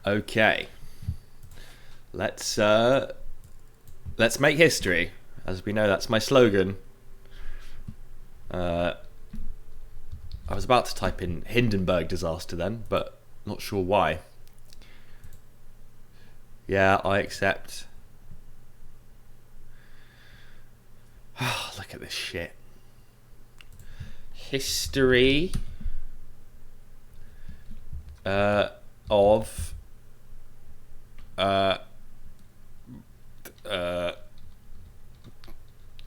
Okay. Let's make history. As we know, that's my slogan. I was about to type in Hindenburg disaster then, but not sure why. Yeah, I accept. Oh, look at this shit. History of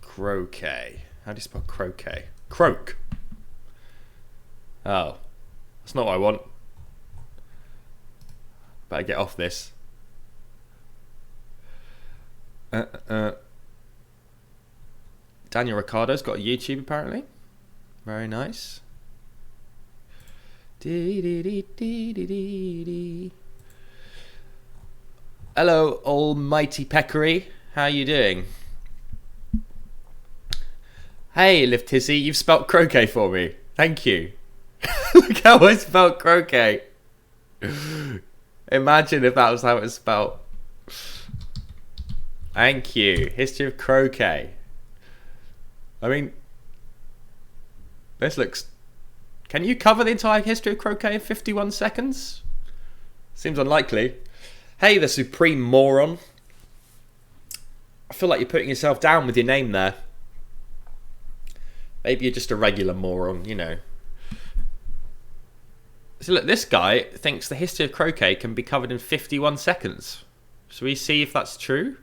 croquet. How do you spell croquet? Croak. Oh, that's not what I want. Better get off this. Daniel Ricciardo's got a YouTube apparently. Very nice. Hello, almighty peccary. How you doing? Hey, Liv Tizzy, you've spelt croquet for me. Thank you. Look how I spelt croquet. Imagine if that was how it was spelt. Thank you. History of croquet. I mean, this looks... Can you cover the entire history of croquet in 51 seconds? Seems unlikely. Hey, the supreme moron. I feel like you're putting yourself down with your name there. Maybe you're just a regular moron, you know. So look, this guy thinks the history of croquet can be covered in 51 seconds. Should we see if that's true?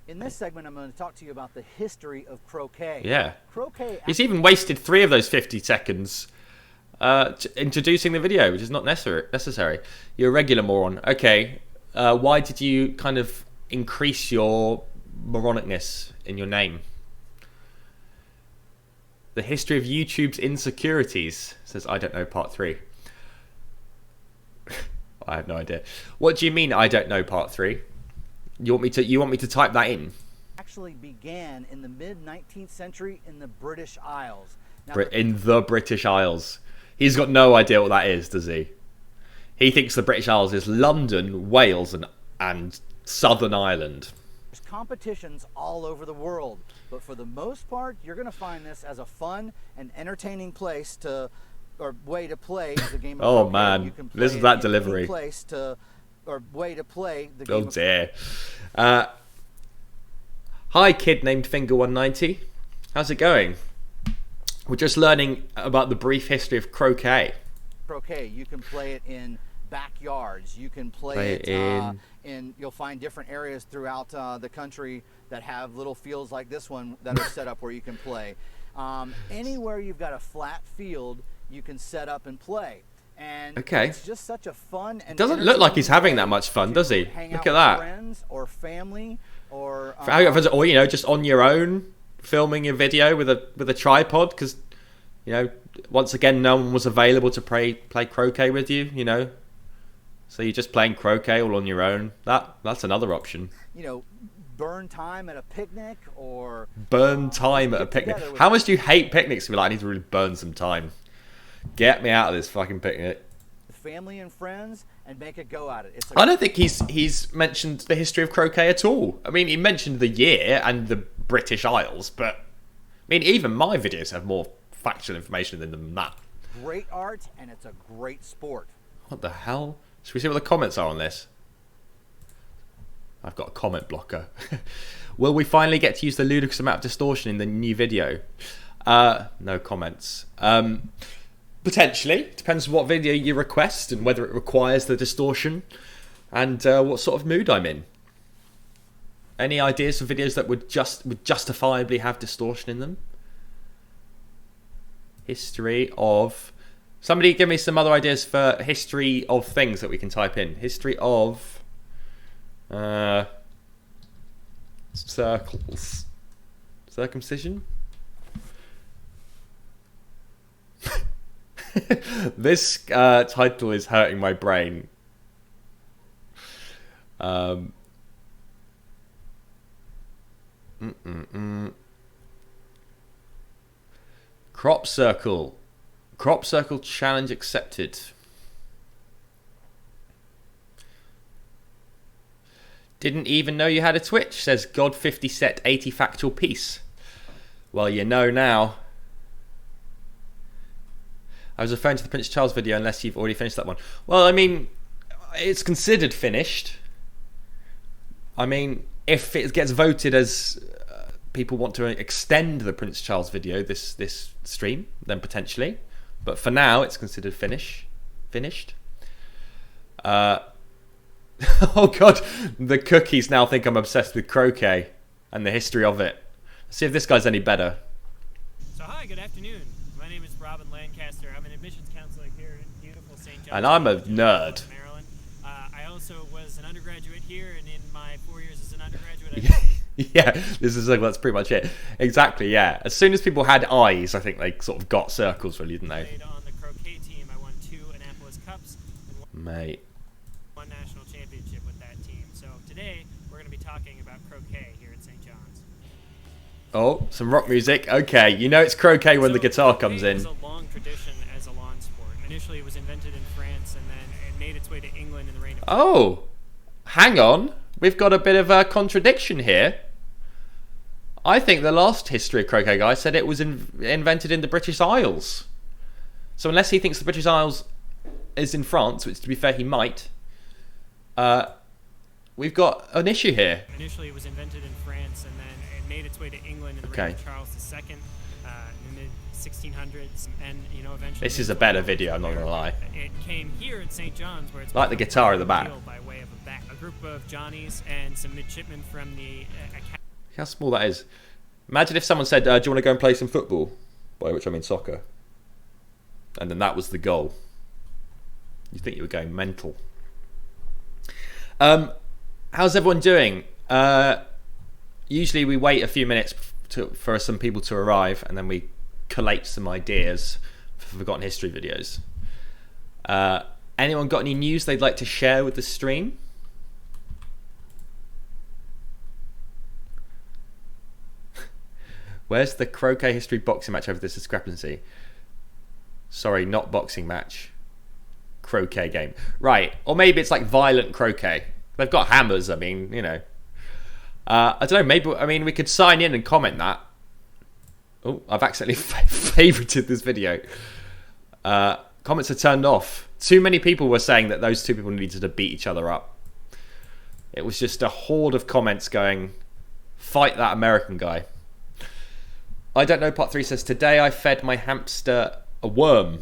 In this segment, I'm going to talk to you about the history of croquet. Yeah. Croquet. He's even wasted 3 of those 50 seconds introducing the video, which is not necessary. You're a regular moron. Okay. Why did you kind of increase your moronicness in your name? The history of YouTube's insecurities, says I don't know part 3. I have no idea. What do you mean I don't know part 3? You want me to type that in? Actually began in the mid 19th century in the British Isles. Now, In the British Isles. He's got no idea what that is, does he? He thinks the British Isles is London, Wales, and Southern Ireland. there's competitions all over the world, but for the most part, you're going to find this as a fun and entertaining place to, or way to play the game of Oh croquet. man, You can play listen to it that in delivery. any place to, or way to play the game Oh of dear. Hi, kid named Finger190. How's it going? We're just learning about the brief history of croquet. croquet. You can play it in backyards. You can Play play it in. You'll find different areas throughout the country that have little fields like this one that are set up where you can play. Anywhere you've got a flat field, you can set up and play. And Okay. it's just such a fun and Doesn't look like he's entertaining having way that much fun, to does he? hang Look out at with that. friends or family or Or you know, just on your own, filming your video with a tripod, because you know, once again, no one was available to play croquet with you. You know, so you're just playing croquet all on your own. That's another option. you know, burn time at a picnic or Burn time at a get picnic. together with How much do you hate picnics? To be like, I need to really burn some time. Get me out of this fucking picnic. family and friends and make a go at it. It's I don't think he's mentioned the history of croquet at all. I mean, he mentioned the year and the British Isles, but I mean, even my videos have more factual information in them than that. great art and it's a great sport. What the hell? Should we see what the comments are on this? I've got a comment blocker. Will we finally get to use the ludicrous amount of distortion in the new video? No comments. Potentially. Depends what video you request and whether it requires the distortion and what sort of mood I'm in. Any ideas for videos that would justifiably have distortion in them? History of... Somebody give me some other ideas for history of things that we can type in. History of... circles. Circumcision? This title is hurting my brain. Crop circle. Crop circle challenge accepted. Didn't even know you had a Twitch, says God50 set 80 factual piece. Well, you know now. I was referring to the Prince Charles video, unless you've already finished that one. Well, I mean, it's considered finished. I mean, if it gets voted as people want to extend the Prince Charles video, this stream, then potentially. But for now, it's considered finished. Oh god, the cookies now think I'm obsessed with croquet and the history of it. Let's see if this guy's any better. So hi, good afternoon. My name is Robin Lancaster. I'm an admissions counselor here in beautiful St. John's. And I'm a nerd. Maryland. I also was an undergraduate here, and in my 4 years as an undergraduate, yeah, that's pretty much it. Exactly, yeah. As soon as people had eyes, I think they sort of got circles, really, didn't they? played on the croquet team. I won 2 Annapolis Cups and Mate. one national championship with that team. So today we're going to be talking about croquet here at St. John's. Oh, some rock music. Okay, you know it's croquet when the guitar comes in. It was a long tradition as a lawn sport. Initially, it was invented in France, and then it made its way to England in the reign of... Oh, hang on. We've got a bit of a contradiction here. I think the last history of croquet guy said it was invented in the British Isles. So unless he thinks the British Isles is in France, which to be fair he might, we've got an issue here. Initially, it was invented in France, and then it made its way to England in the reign of Charles II in the mid-1600s, and eventually. This is a better video, I'm not gonna lie. It came here at St. John's, where it's like the guitar at the back. By way of a group of Johnnies and some midshipmen from the How small that is. Imagine if someone said, do you want to go and play some football? By which I mean soccer. And then that was the goal. You think you were going mental. How's everyone doing? Usually we wait a few minutes for some people to arrive, and then we collate some ideas for Forgotten History videos. Anyone got any news they'd like to share with the stream? Where's the croquet history boxing match over this discrepancy? Sorry, not boxing match. Croquet game. Right, or maybe it's like violent croquet. They've got hammers, I mean, I don't know, maybe, we could sign in and comment that. Oh, I've accidentally favorited this video. Comments are turned off. Too many people were saying that those two people needed to beat each other up. It was just a horde of comments going, fight that American guy. I don't know, part 3 says, today I fed my hamster a worm.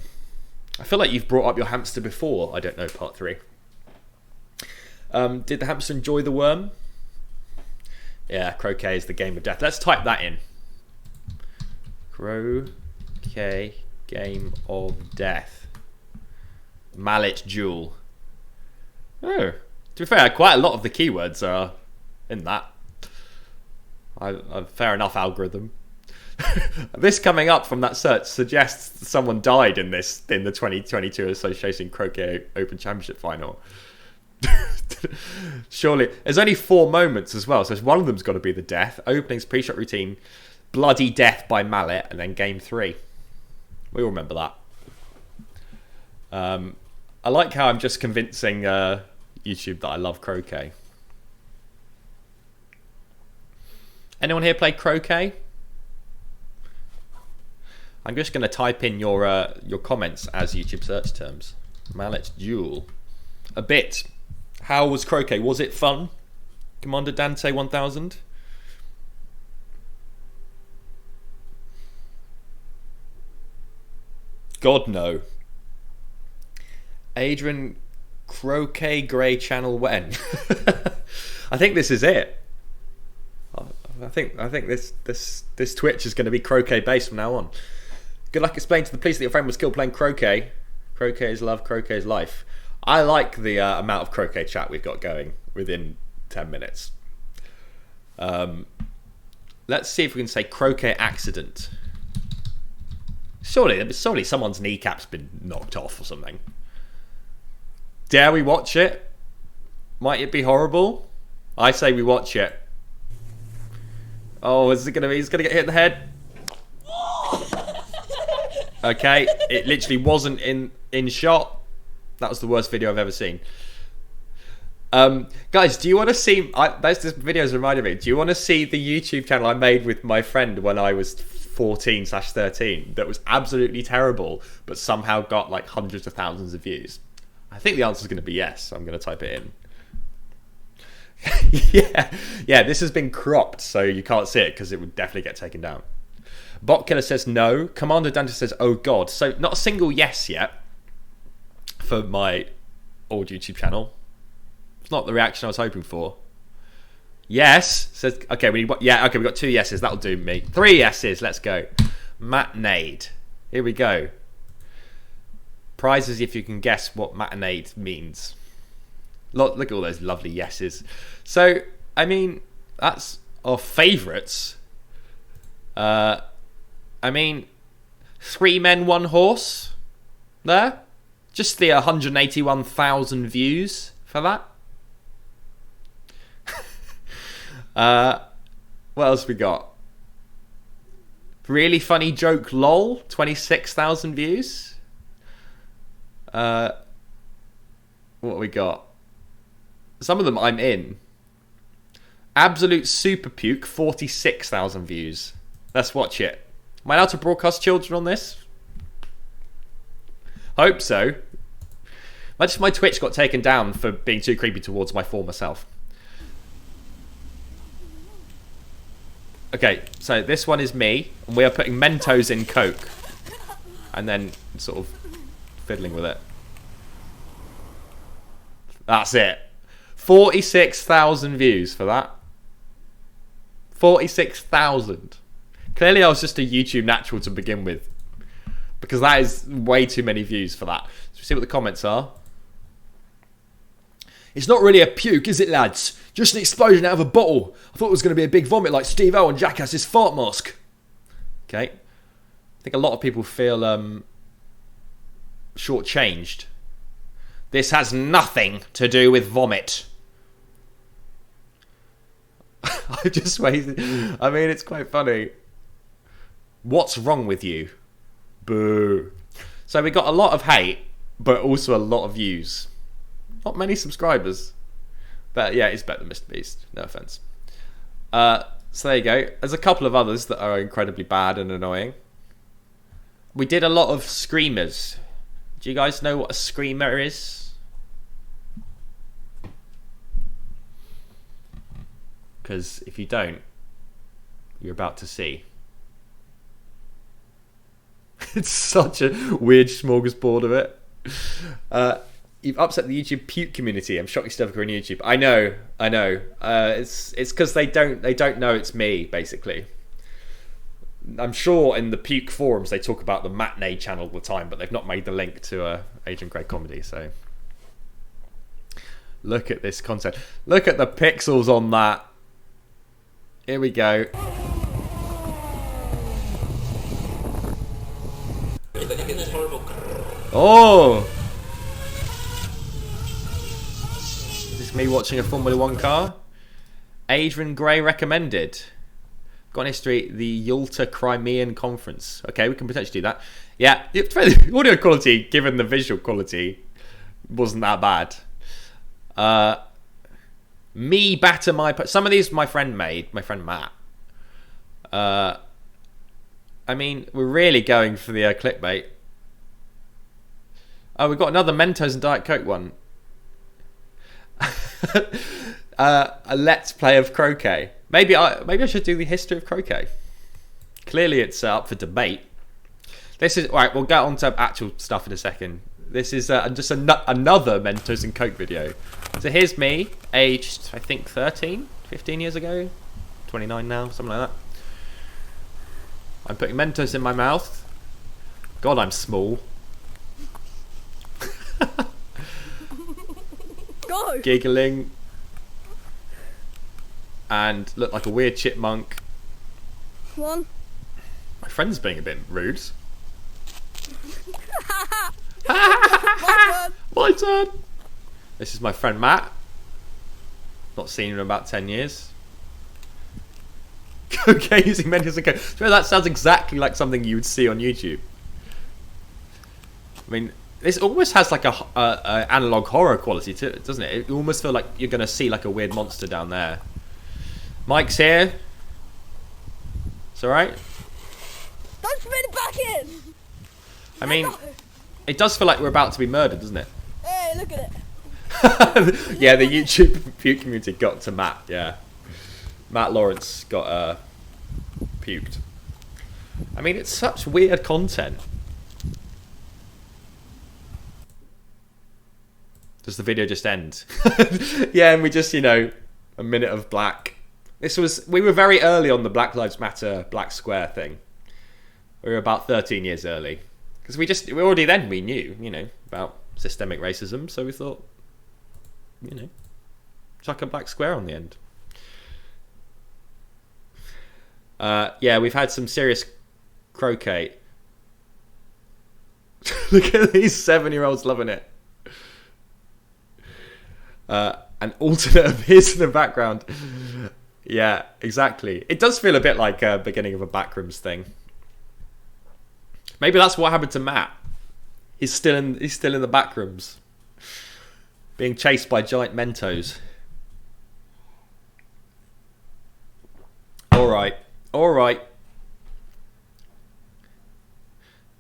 I feel like you've brought up your hamster before. I don't know, part 3. Did the hamster enjoy the worm? Yeah, croquet is the game of death. Let's type that in. Croquet, game of death. Mallet duel. Oh, to be fair, quite a lot of the keywords are in that. Fair enough, algorithm. This coming up from that search suggests someone died in the 2022 Association Croquet Open Championship final. Surely there's only 4 moments as well, so one of them's got to be the death. Openings, pre-shot routine, bloody death by mallet, and then game 3. We all remember that. I like how I'm just convincing YouTube that I love croquet. Anyone here play croquet? I'm just going to type in your comments as YouTube search terms. Mallet duel. A bit. How was croquet? Was it fun? Commander Dante 1000? God no. Adrian, croquet grey channel when? I think this is it. I think this Twitch is going to be croquet based from now on. Good luck explaining to the police that your friend was killed playing croquet. Croquet is love, croquet is life. I like the amount of croquet chat we've got going within 10 minutes. Let's see if we can say croquet accident. Surely someone's kneecap's been knocked off or something. Dare we watch it? Might it be horrible? I say we watch it. Oh, is it gonna be? He's gonna get hit in the head. Okay, it literally wasn't in shot. That was the worst video I've ever seen. Guys, do you want to see? This video's reminded me. Do you want to see the YouTube channel I made with my friend when I was 14/13? That was absolutely terrible, but somehow got like hundreds of thousands of views. I think the answer is going to be yes. I'm going to type it in. yeah. This has been cropped, so you can't see it because it would definitely get taken down. Bot Killer says no. Commander Dante says, oh god. So not a single yes yet for my old YouTube channel. It's not the reaction I was hoping for. Yes says okay. We got 2 yeses. That'll do me. 3 yeses. Let's go. Matinade. Here we go. Prizes if you can guess what matinade means. Look at all those lovely yeses. So I mean, that's our favourites. I mean, 3 men, 1 horse. There. Just the 181,000 views for that. What else we got? Really funny joke lol, 26,000 views. What we got? Some of them I'm in. Absolute Super Puke, 46,000 views. Let's watch it. Am I allowed to broadcast children on this? Hope so. My Twitch got taken down for being too creepy towards my former self. Okay, so this one is me, and we are putting Mentos in Coke, and then sort of fiddling with it. That's it. 46,000 views for that. 46,000. Clearly I was just a YouTube natural to begin with, because that is way too many views for that. So see what the comments are. It's not really a puke, is it, lads? Just an explosion out of a bottle. I thought it was going to be a big vomit like Steve O on Jackass's fart mask. Okay. I think a lot of people feel shortchanged. This has nothing to do with vomit. I just waited. I mean, it's quite funny. What's wrong with you? Boo. So we got a lot of hate, but also a lot of views. Not many subscribers. But yeah, it's better than Mr. Beast. No offense. So there you go. There's a couple of others that are incredibly bad and annoying. We did a lot of screamers. Do you guys know what a screamer is? Because if you don't, you're about to see. It's such a weird smorgasbord of it. You've upset the YouTube puke community. I'm shocked you still have a career on YouTube. I know. It's because they don't know it's me, basically. I'm sure in the puke forums they talk about the matinee channel all the time, but they've not made the link to Adrian Gray comedy. So look at this content. Look at the pixels on that. Here we go. Oh! Is this me watching a Formula 1 car? Adrian Gray recommended. Got in history, the Yalta Crimean Conference. Okay, we can potentially do that. Yeah, the audio quality, given the visual quality, wasn't that bad. Me batter my... Some of these my friend made, my friend Matt. I mean, we're really going for the clickbait. Oh, we've got another Mentos and Diet Coke one. A Let's Play of croquet. Maybe I should do the history of croquet. Clearly it's up for debate. This is... Alright, we'll get on to actual stuff in a second. This is just another Mentos and Coke video. So here's me, aged, I think, 13, 15 years ago. 29 now, something like that. I'm putting Mentos in my mouth. God, I'm small. Go. Giggling. And look like a weird chipmunk. Come on. My friend's being a bit rude. My turn. This is my friend Matt. Not seen him in about 10 years. Okay, using Mentos and Coke. So that sounds exactly like something you would see on YouTube. I mean, This almost has like a analog horror quality to it, doesn't it? You almost feel like you're going to see like a weird monster down there. Mike's here. It's alright. Don't spin it back in! I mean, it does feel like we're about to be murdered, doesn't it? Hey, look at it. Yeah, the YouTube community got to Matt, yeah. Matt Lawrence got puked. I mean, it's such weird content. Does the video just end? Yeah, and we just, you know, a minute of black. We were very early on the Black Lives Matter Black Square thing. We were about 13 years early. Because we knew, you know, about systemic racism, so we thought, you know, chuck a black square on the end. Yeah, we've had some serious croquet. Look at these 7-year-olds loving it. An alternate of his in the background. Yeah, exactly. It does feel a bit like a beginning of a Backrooms thing. Maybe that's what happened to Matt. He's still in the Backrooms, being chased by giant Mentos. All right.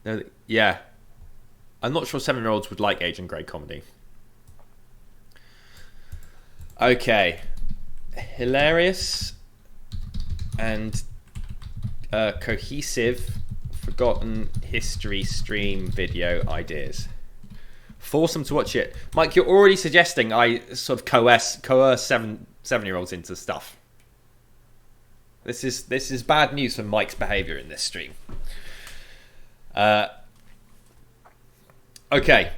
No, yeah, I'm not sure 7-year-olds would like Agent Grey comedy. Okay, hilarious and cohesive forgotten history stream video ideas. Force them to watch it. Mike, you're already suggesting I sort of coerce 7-year-olds into stuff. This is bad news for Mike's behaviour in this stream. Okay,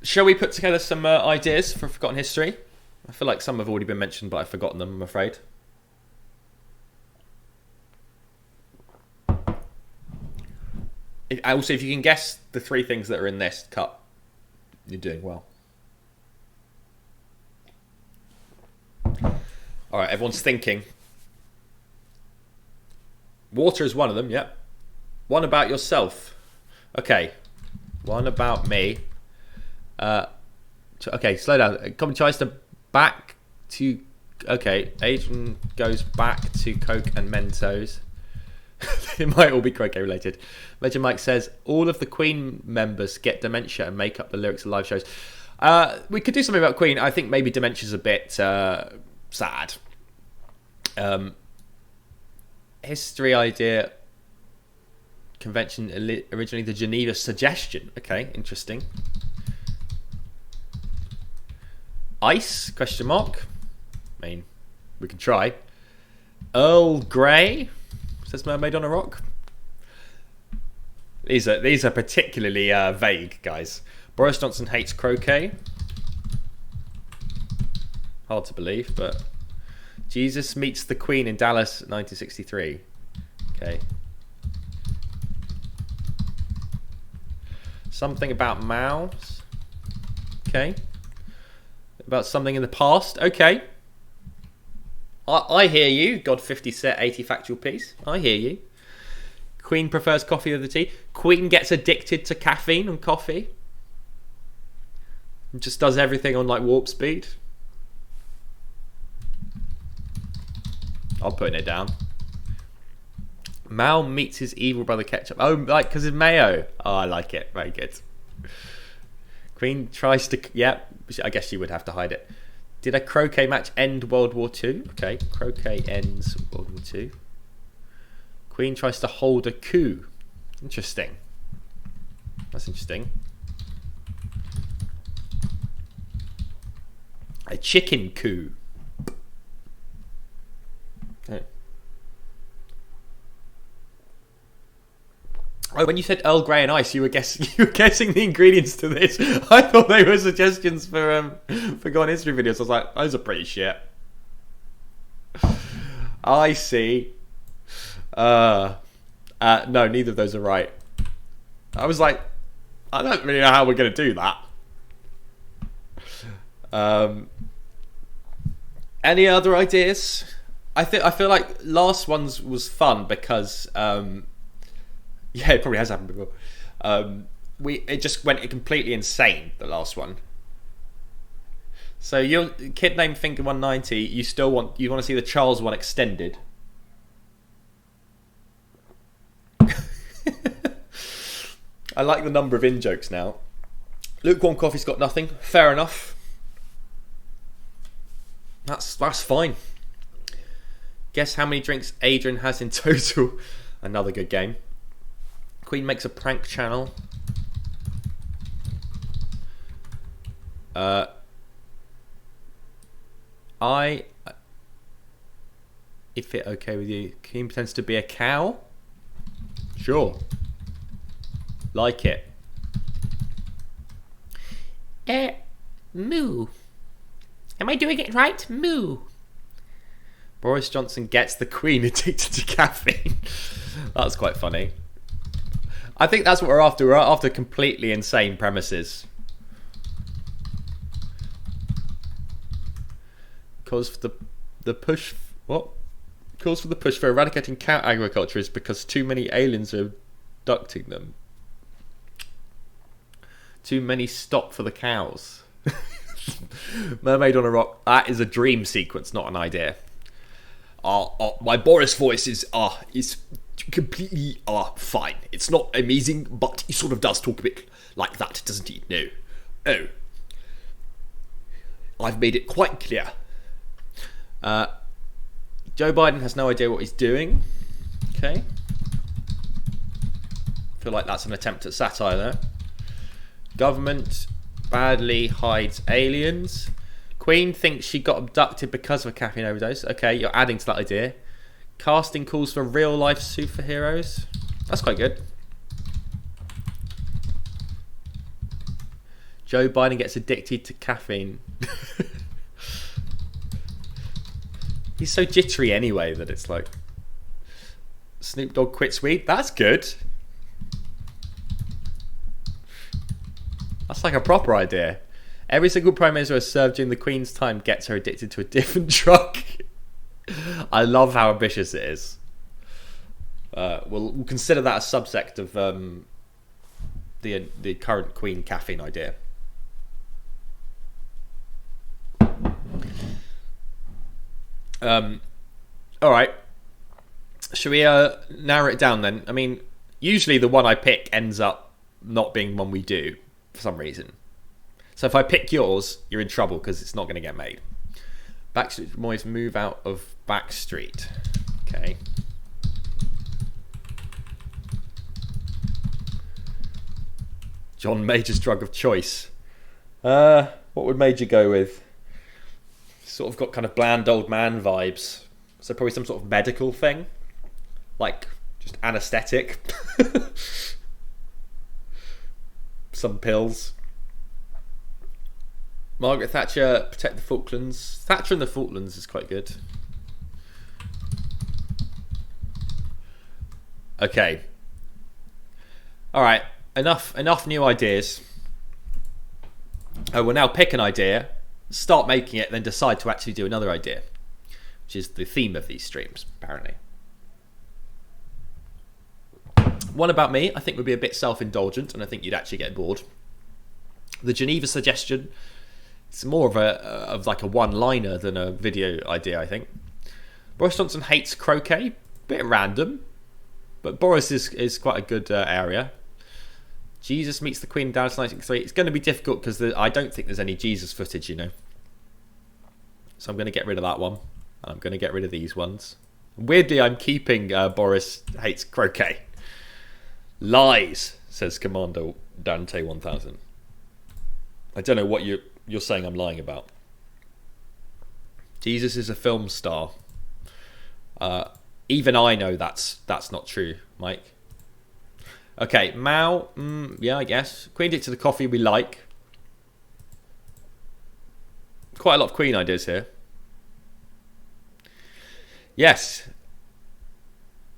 shall we put together some ideas for forgotten history? I feel like some have already been mentioned, but I've forgotten them, I'm afraid. Also, if you can guess the 3 things that are in this cut, you're doing well. Alright, everyone's thinking. Water is one of them, yep. One about yourself. Okay. One about me. Okay, slow down. Comedy tries to back to... Okay, Adrian goes back to Coke and Mentos. It might all be croquet related. Major Mike says, all of the Queen members get dementia and make up the lyrics of live shows. We could do something about Queen. I think maybe dementia's a bit sad. History idea... Convention originally the Geneva suggestion. Okay, interesting. Ice? Question mark. I mean, we can try. Earl Grey says Mermaid on a Rock. These are particularly vague, guys. Boris Johnson hates croquet. Hard to believe, but Jesus meets the Queen in Dallas, 1963. Okay. Something about mouths. Okay. About something in the past. Okay. I hear you. God 50 set 80 factual piece. I hear you. Queen prefers coffee over tea. Queen gets addicted to caffeine and coffee. And just does everything on like warp speed. I'm putting it down. Mal meets his evil brother Ketchup. Oh, like because of mayo. Oh, I like it. Very good. Queen tries to... Yeah, I guess she would have to hide it. Did a croquet match end World War II? Okay, croquet ends World War II. Queen tries to hold a coup. Interesting. That's interesting. A chicken coup. Okay. Oh, when you said Earl Grey and ice, you were guessing the ingredients to this. I thought they were suggestions for forgotten history videos. I was like, those are pretty shit. I see. No, neither of those are right. I was like, I don't really know how we're going to do that. Any other ideas? I feel like last one's was fun because. Yeah, it probably has happened before. it just went completely insane, the last one. So your kid named Finger 190, you want to see the Charles one extended. I like the number of in-jokes now. Lukewarm coffee's got nothing. Fair enough. That's fine. Guess how many drinks Adrian has in total. Another good game. Queen makes a prank channel. If it okay with you, Queen pretends to be a cow. Sure. Like it. Moo. Am I doing it right? Moo. Boris Johnson gets the Queen addicted to caffeine. That's quite funny. I think that's what we're after. We're after completely insane premises. Calls for the push. What? Calls for the push for eradicating cow agriculture is because too many aliens are abducting them. Too many stop for the cows. Mermaid on a Rock. That is a dream sequence, not an idea. My Boris voice is completely fine. It's not amazing, but he sort of does talk a bit like that, doesn't he? No. Oh. I've made it quite clear. Joe Biden has no idea what he's doing. Okay. I feel like that's an attempt at satire there. Government badly hides aliens. Queen thinks she got abducted because of a caffeine overdose. Okay, you're adding to that idea. Casting calls for real life superheroes. That's quite good. Joe Biden gets addicted to caffeine. He's so jittery anyway that it's like... Snoop Dogg quits weed. That's good. That's like a proper idea. Every single Prime Minister who has served during the Queen's time gets her addicted to a different drug. I love how ambitious it is. We'll consider that a subsect of the current Queen caffeine idea. Alright. Should we narrow it down then? I mean, usually the one I pick ends up not being one we do for some reason. So if I pick yours, you're in trouble because it's not going to get made. Backstreet Boys move out of Backstreet. Okay. John Major's drug of choice. What would Major go with? Sort of got kind of bland old man vibes. So probably some sort of medical thing. Like just anaesthetic. Some pills. Margaret Thatcher, protect the Falklands. Thatcher and the Falklands is quite good. Okay. Alright, enough new ideas. We'll now pick an idea, start making it, then decide to actually do another idea. Which is the theme of these streams, apparently. One about me, I think would be a bit self-indulgent, and I think you'd actually get bored. The Geneva suggestion, it's more of like a one-liner than a video idea, I think. Boris Johnson hates croquet, bit random, but Boris is quite a good area. Jesus meets the Queen in Dallas 1963. It's going to be difficult because I don't think there's any Jesus footage, you know. So I'm going to get rid of that one, and I'm going to get rid of these ones. Weirdly, I'm keeping Boris hates croquet. Lies, says Commander Dante 1000. I don't know what you're saying I'm lying about. Jesus is a film star. Even I know that's not true, Mike. Okay, Mao, yeah, I guess. Queen did to the coffee we like. Quite a lot of Queen ideas here. Yes.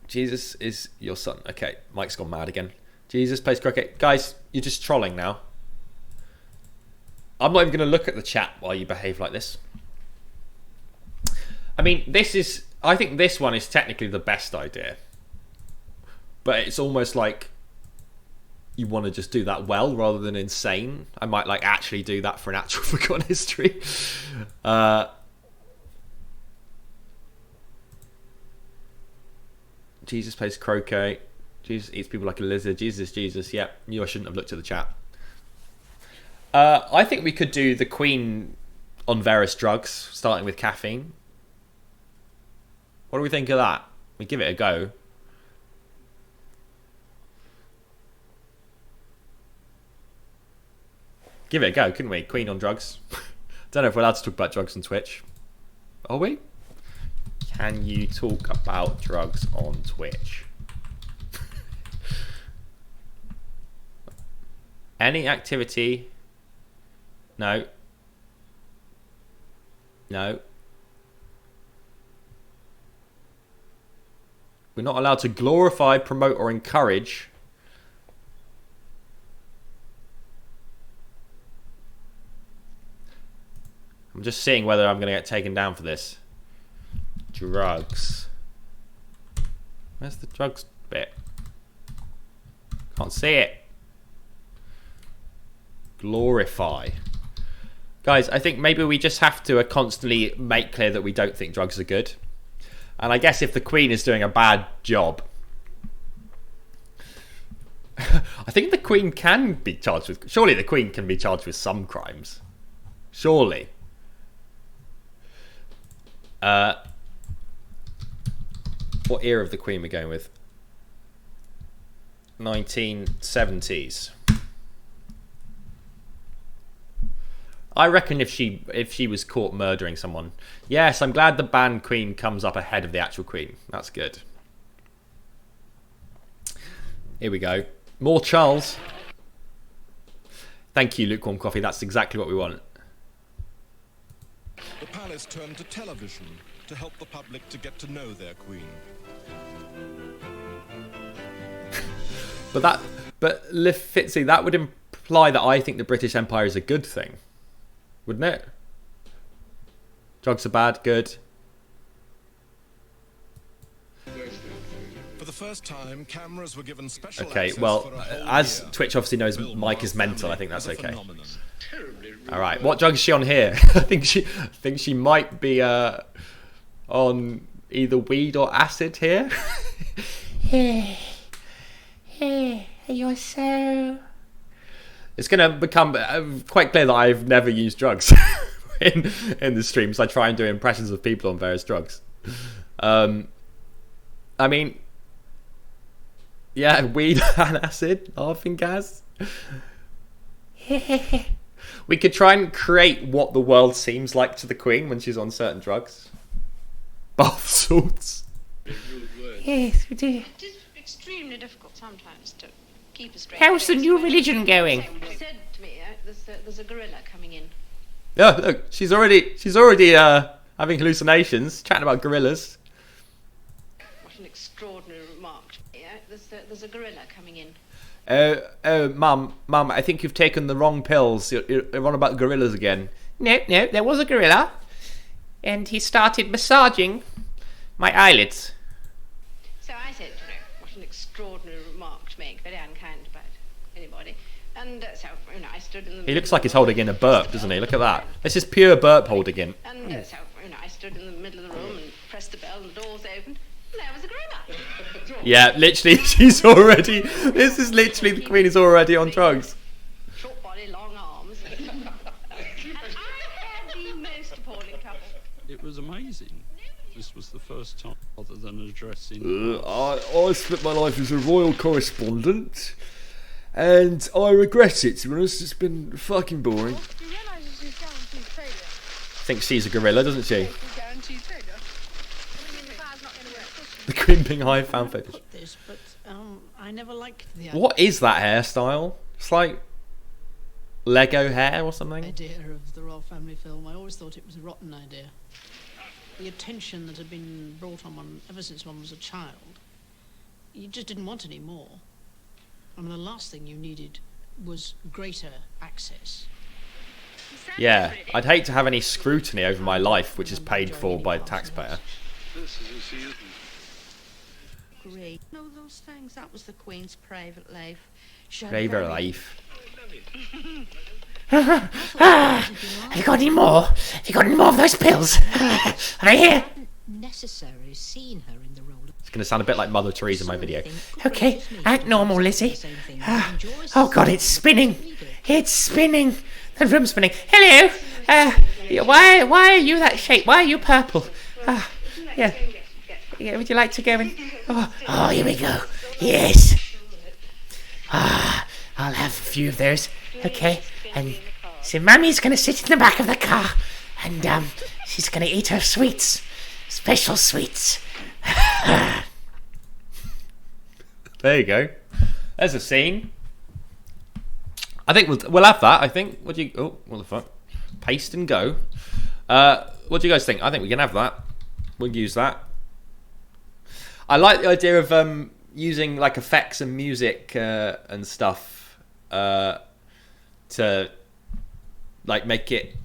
Jesus is your son. Okay, Mike's gone mad again. Jesus plays croquet. Guys, you're just trolling now. I'm not even going to look at the chat while you behave like this. I mean, I think this one is technically the best idea. But it's almost like you want to just do that well rather than insane. I might like actually do that for an actual forgotten history. Jesus plays croquet. Jesus eats people like a lizard. Jesus. Yep, knew I shouldn't have looked at the chat. I think we could do the Queen on various drugs, starting with caffeine. What do we think of that? We give it a go. Give it a go, couldn't we? Queen on drugs. Don't know if we're allowed to talk about drugs on Twitch. Are we? Can you talk about drugs on Twitch? Any activity? No. No. We're not allowed to glorify, promote, or encourage. I'm just seeing whether I'm going to get taken down for this. Drugs. Where's the drugs bit? Can't see it. Glorify. Guys, I think maybe we just have to constantly make clear that we don't think drugs are good. And I guess if the Queen is doing a bad job, I think the Queen can be charged with... Surely the Queen can be charged with some crimes. Surely. What era of the Queen we're going with? 1970s. I reckon if she was caught murdering someone. Yes, I'm glad the banned Queen comes up ahead of the actual Queen. That's good. Here we go. More Charles. Thank you, Lukewarm Coffee. That's exactly what we want. The palace turned to television to help the public to get to know their Queen. But Fitzy, that would imply that I think the British Empire is a good thing. Wouldn't it? Drugs are bad, good. For the first time, cameras were given special Okay, access well, for a whole as year. Twitch obviously knows Bill Mike is Maher's mental, I family think that's was a okay. phenomenon. Alright, what drug is she on here? I think she might be on either weed or acid here. You're so... It's going to become quite clear that I've never used drugs in the streams. I try and do impressions of people on various drugs. I mean, yeah, weed and acid, laughing gas. We could try and create what the world seems like to the Queen when she's on certain drugs. Bath salts. Yes, we do. It is extremely difficult sometimes to keep a straight How's the face new when religion going? She said to me, there's a gorilla coming in. Yeah, look, she's already having hallucinations, chatting about gorillas. What an extraordinary remark. Yeah, there's a gorilla coming in. Mum, I think you've taken the wrong pills. You're on about gorillas again. No, there was a gorilla. And he started massaging my eyelids. So I said, what an extraordinary remark to make, very unkind about anybody. And so, I stood in the... He looks like he's holding in a burp, doesn't he? Look at that. This is pure burp holding in. And so, I stood in the middle of the room and pressed the bell and the doors opened. And there was a gorilla. Yeah, literally, she's already... This is literally, the Queen is already on drugs. Short body, long arms. And I had the most appalling trouble. It was amazing. This was the first time, other than addressing... I spent my life as a royal correspondent, and I regret it, to be honest. It's been fucking boring. You realise this is guaranteed failure? Thinks she's a gorilla, doesn't she? It's guaranteed failure. I mean, the car's not going to work. The Queen being high found fetish. This, but I never liked the What is that hairstyle? It's like Lego hair or something. idea of the royal family film. I always thought it was a rotten idea. The attention that had been brought on one ever since one was a child, you just didn't want any more. I mean, the last thing you needed was greater access. Yeah, I'd hate to have any scrutiny over my life, which is paid for by the taxpayer. Great. No, those things, that was the Queen's private life. Forever alive. Have you got any more? Have you got any more of those pills? Are they here? Necessarily seen her in the role. It's going to sound a bit like Mother Teresa in my video. Okay, act normal, Lizzie. Oh God, it's spinning. It's spinning. The room's spinning. Hello. Why are you that shape? Why are you purple? Yeah. Would you like to go in? Oh, here we go. Yes. I'll have a few of those. Okay. And so Mummy's going to sit in the back of the car, and she's going to eat her sweets, special sweets. There you go. There's a scene. I think we'll have that. I think. What do you? Oh, what the fuck? Paste and go. What do you guys think? I think we can have that. We'll use that. I like the idea of using like effects and music and stuff to like make it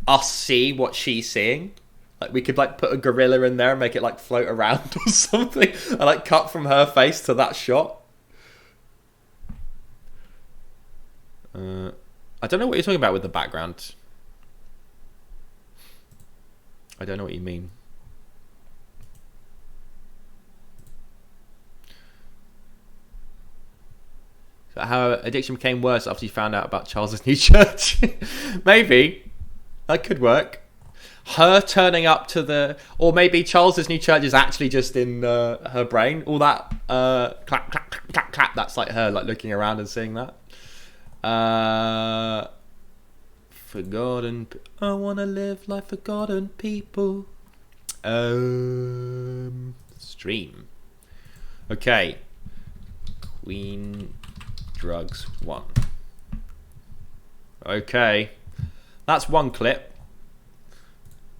us see what she's seeing. Like we could like put a gorilla in there and make it like float around or something, and like cut from her face to that shot. I don't know what you're talking about with the background. I don't know what you mean. So how addiction became worse after you found out about Charles's new church? Maybe. That could work. Her turning up to the... Or maybe Charles's new church is actually just in her brain. All that clap, clap, clap, clap, clap. That's like her like looking around and seeing that. Forgotten... I want to live like forgotten people. Stream. Okay. Queen... Drugs 1. Okay, that's one clip.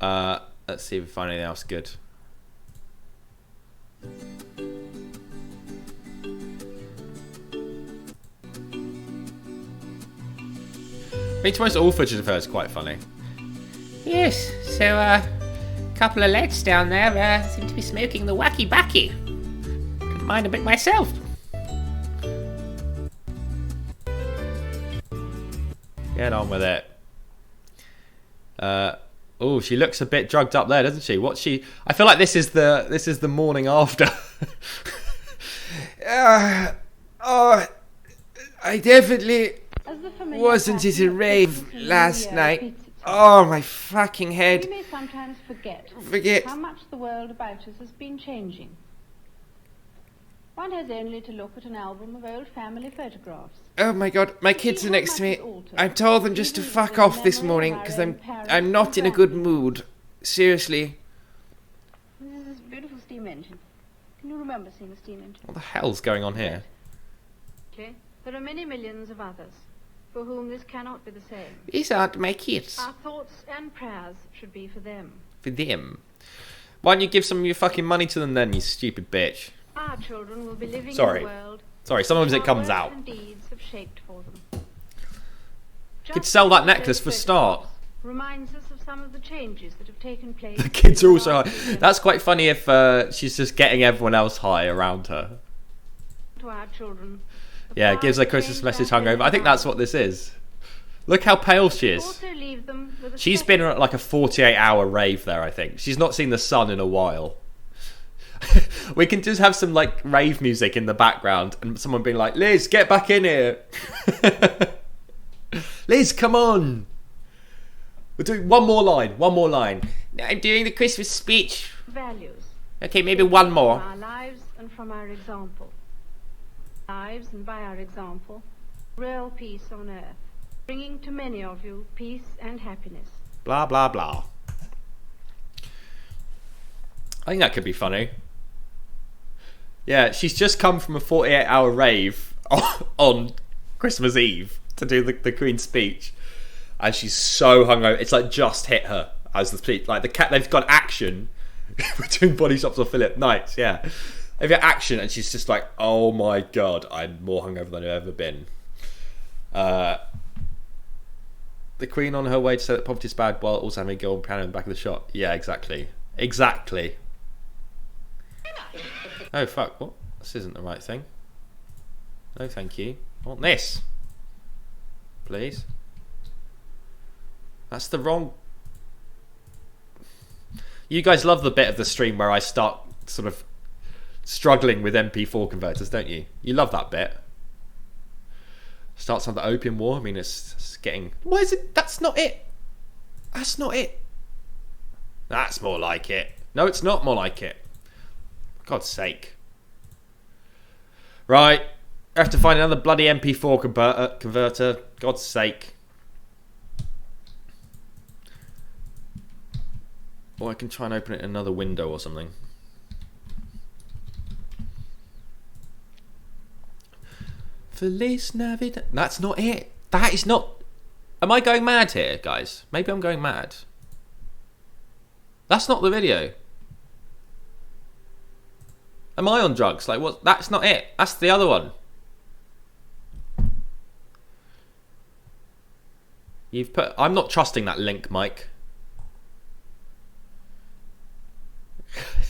Let's see if we find anything else good. I mean, to most all footage of her is quite funny. Yes, so a couple of lads down there seem to be smoking the wacky backy. Couldn't mind a bit myself. Get on with it. Oh, she looks a bit drugged up there, doesn't she? What's she? I feel like this is the morning after. I definitely wasn't at a rave last night. Oh, my fucking head. We may sometimes forget how much the world about us has been changing. One has only to look at an album of old family photographs. Oh my God, my kids are next to me. I told them just to fuck off this morning because I'm not in a good mood. Seriously. This is a beautiful steam engine. Can you remember seeing a steam engine? What the hell's going on here? Okay. There are many millions of others for whom this cannot be the same. These aren't my kids. Our thoughts and prayers should be for them. For them? Why don't you give some of your fucking money to them then, you stupid bitch? Our children will be living Sorry. in a world. Sorry, sometimes it comes out. And deeds have shaped for them. Could sell that necklace for a start. Reminds us of some of the changes that have taken place. The kids are also high. That's quite funny if she's just getting everyone else high around her. To our children. Yeah, gives a Christmas message hungover. I think that's what this is. Look how pale she is. She's been at like a 48-hour rave there, I think. She's not seen the sun in a while. We can just have some like rave music in the background and someone being like, Liz, get back in here. Liz, come on. We're doing one more line. I'm doing the Christmas speech. Values. Okay, maybe one more. From our lives and from our example. Lives and by our example. Real peace on earth. Bringing to many of you peace and happiness. Blah, blah, blah. I think that could be funny. Yeah, she's just come from a 48-hour rave on Christmas Eve to do the Queen's speech, and she's so hungover. It's like just hit her as the speech. Like they've got action between body shops or Philip Nights. Yeah, they've got action, and she's just like, "Oh my God, I'm more hungover than I've ever been." The Queen on her way to say that poverty is bad, while also having a girl piano in the back of the shot. Yeah, exactly. Oh fuck, what? This isn't the right thing. No thank you. I want this. Please. That's the wrong... You guys love the bit of the stream where I start sort of struggling with MP4 converters, don't you? You love that bit. Starts on the opium war. I mean, it's getting... Why is it? That's not it. That's not it. That's more like it. No, it's not more like it. For God's sake. Right. I have to find another bloody MP4 converter. God's sake. Or I can try and open it in another window or something. Feliz Navidad. That's not it. That is not... Am I going mad here, guys? Maybe I'm going mad. That's not the video. Am I on drugs? Like, what? That's not it. That's the other one. You've put... I'm not trusting that link, Mike.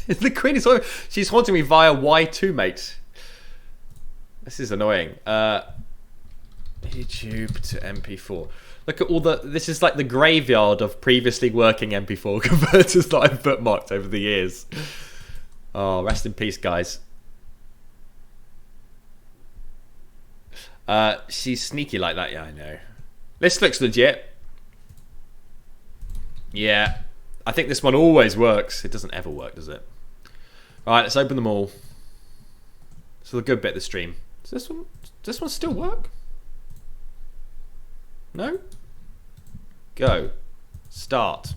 The Queen is... She's haunting me via Y2, mate. This is annoying. YouTube to MP4. Look at all the... This is like the graveyard of previously working MP4 converters that I've bookmarked over the years. Oh, rest in peace, guys. She's sneaky like that. Yeah, I know. This looks legit. Yeah. I think this one always works. It doesn't ever work, does it? Alright, let's open them all. This is the good bit of the stream. Does this one still work? No? Go. Start.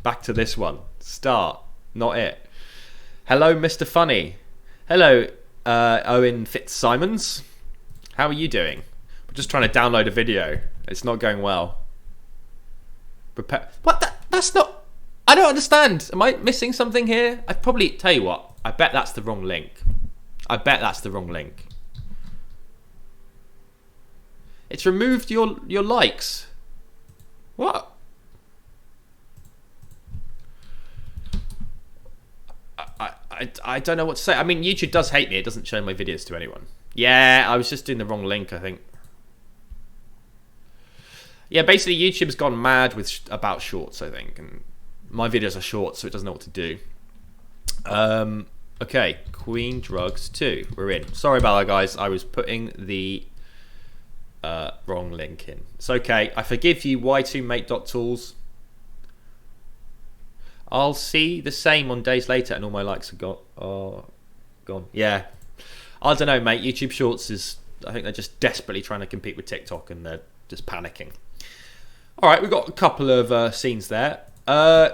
Back to this one. Start. Not it. Hello, Mr. Funny. Hello, Owen Fitzsimons. How are you doing? I'm just trying to download a video. It's not going well. Prepare. What? That's not... I don't understand. Am I missing something here? I probably... Tell you what. I bet that's the wrong link. I bet that's the wrong link. It's removed your likes. What? I don't know what to say. I mean, YouTube does hate me. It doesn't show my videos to anyone. Yeah, I was just doing the wrong link, I think. Yeah, basically YouTube's gone mad with about shorts, I think. And my videos are short, so it doesn't know what to do. Okay, Queen Drugs 2. We're in. Sorry about that, guys. I was putting the wrong link in. It's okay. I forgive you, y2mate.tools. I'll see the same on days later and all my likes are gone. Yeah. I don't know, mate. YouTube Shorts is... I think they're just desperately trying to compete with TikTok and they're just panicking. Alright, we've got a couple of scenes there.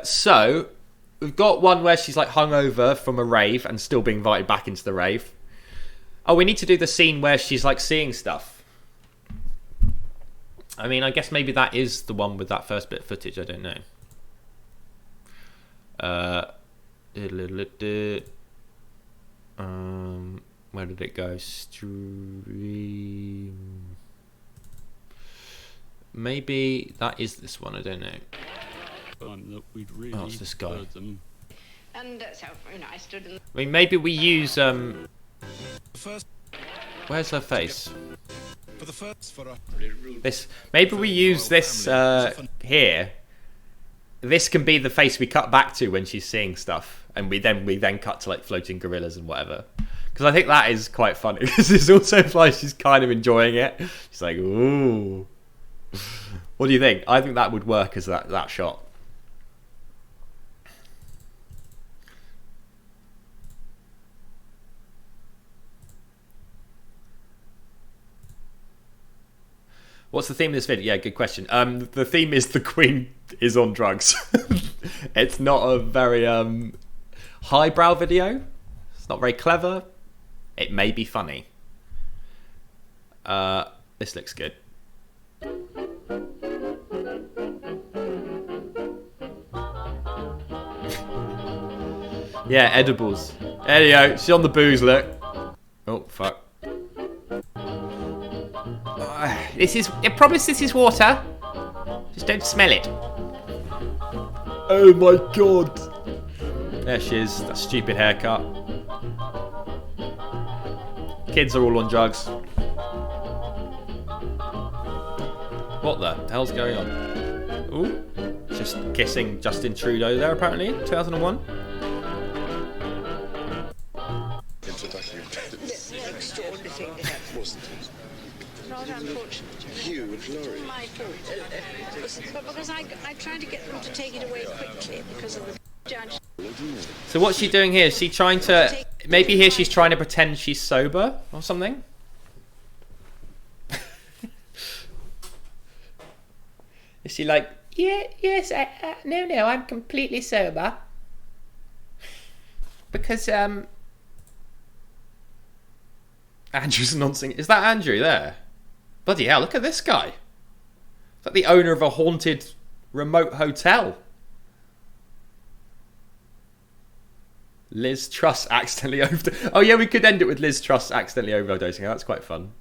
So, we've got one where she's like hungover from a rave and still being invited back into the rave. Oh, we need to do the scene where she's like seeing stuff. I mean, I guess maybe that is the one with that first bit of footage. I don't know. Where did it go? Stream. Maybe that is this one. I don't know. That we'd really oh, it's this guy. them. And so, you know, I stood in... I mean, maybe we use where's her face? This. Maybe we use this here. This can be the face we cut back to when she's seeing stuff, and we then cut to like floating gorillas and whatever. Because I think that is quite funny. Because it's also like she's kind of enjoying it. She's like, ooh. What do you think? I think that would work as that shot. What's the theme of this video? Yeah, good question. The theme is the Queen is on drugs. It's not a very highbrow video. It's not very clever. It may be funny. This looks good. Yeah, edibles. There you go. She's on the booze, look. Oh, fuck. I promise this is water. Just don't smell it. Oh my god. There she is. That stupid haircut. Kids are all on drugs. What the hell's going on? Ooh, just kissing Justin Trudeau there apparently, 2001. Extraordinary thing to happen. Wasn't it? Rather unfortunate. Hugh and Laurie. My fault. But because I tried to get them to take it away quickly because of the judge. So what's she doing here? Is she trying to... Maybe here she's trying to pretend she's sober or something? Is she like... Yeah, yes, no, I'm completely sober. Because, Andrew's nonsense. Is that Andrew there? Bloody hell, look at this guy. It's like the owner of a haunted remote hotel. Liz Truss accidentally overdosing. Oh yeah, we could end it with Liz Truss accidentally overdosing. That's quite fun.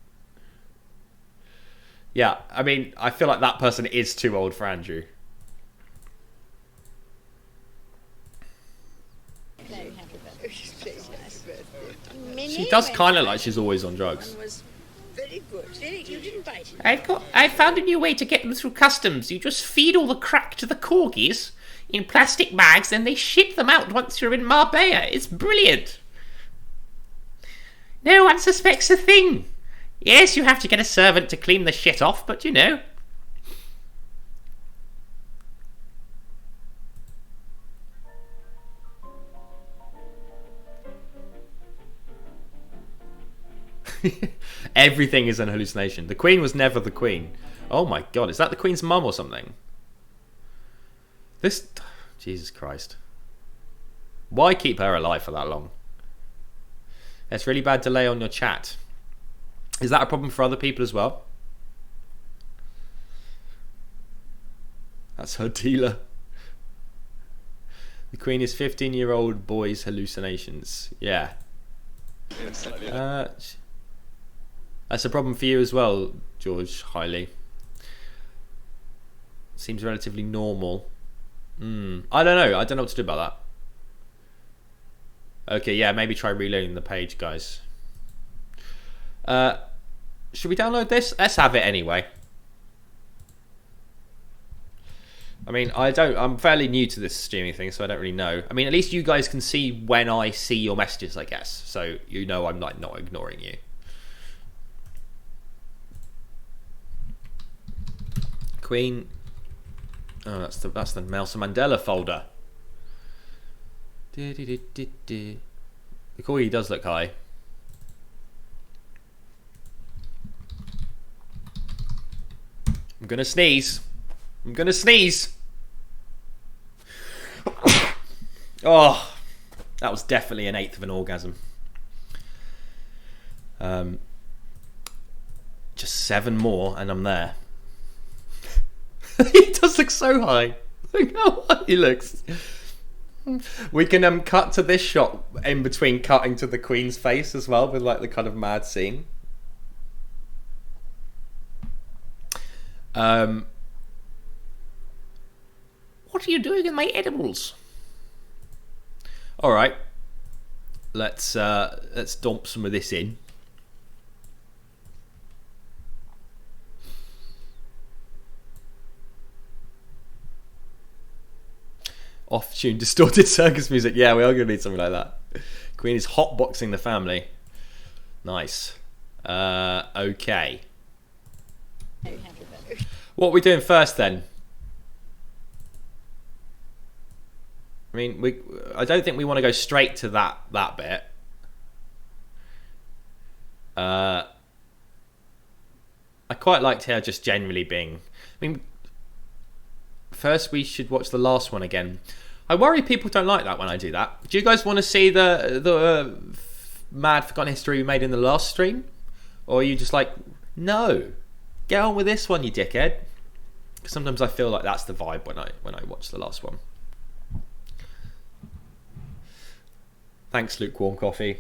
Yeah, I mean, I feel like that person is too old for Andrew. She does kind of like she's always on drugs. Very good. You didn't bite it. I found a new way to get them through customs. You just feed all the crack to the corgis in plastic bags, and they ship them out once you're in Marbella. It's brilliant. No one suspects a thing. Yes, you have to get a servant to clean the shit off, but you know. Everything is an hallucination. The Queen was never the Queen. Oh my god, is that the Queen's mum or something? This... Jesus Christ. Why keep her alive for that long? There's really bad delay on your chat. Is that a problem for other people as well? That's her dealer. The Queen is 15-year-old boy's hallucinations. Yeah. That's a problem for you as well, George Hiley. Seems relatively normal. I don't know. I don't know what to do about that. Okay, yeah, maybe try reloading the page, guys. Should we download this? Let's have it anyway. I mean, I'm fairly new to this streaming thing, so I don't really know. I mean, at least you guys can see when I see your messages, I guess. So you know I'm like not ignoring you. Queen. Oh, that's the Nelson Mandela folder. The corgi does look high. I'm gonna sneeze. I'm gonna sneeze. Oh, that was definitely an eighth of an orgasm. Just 7 more and I'm there. He does look so high. Look how high he looks. We can cut to this shot in between cutting to the Queen's face as well, with like the kind of mad scene. What are you doing in my edibles? All right, let's dump some of this in. Off-tune distorted circus music. Yeah, we are going to need something like that. Queen is hotboxing the family. Nice. Okay. What are we doing first then? I mean, I don't think we want to go straight to that bit. I quite liked her just generally being... I mean, first we should watch the last one again. I worry people don't like that when I do that. Do you guys want to see the mad forgotten history we made in the last stream? Or are you just like, no, get on with this one, you dickhead? Because sometimes I feel like that's the vibe when I watch the last one. Thanks, lukewarm coffee.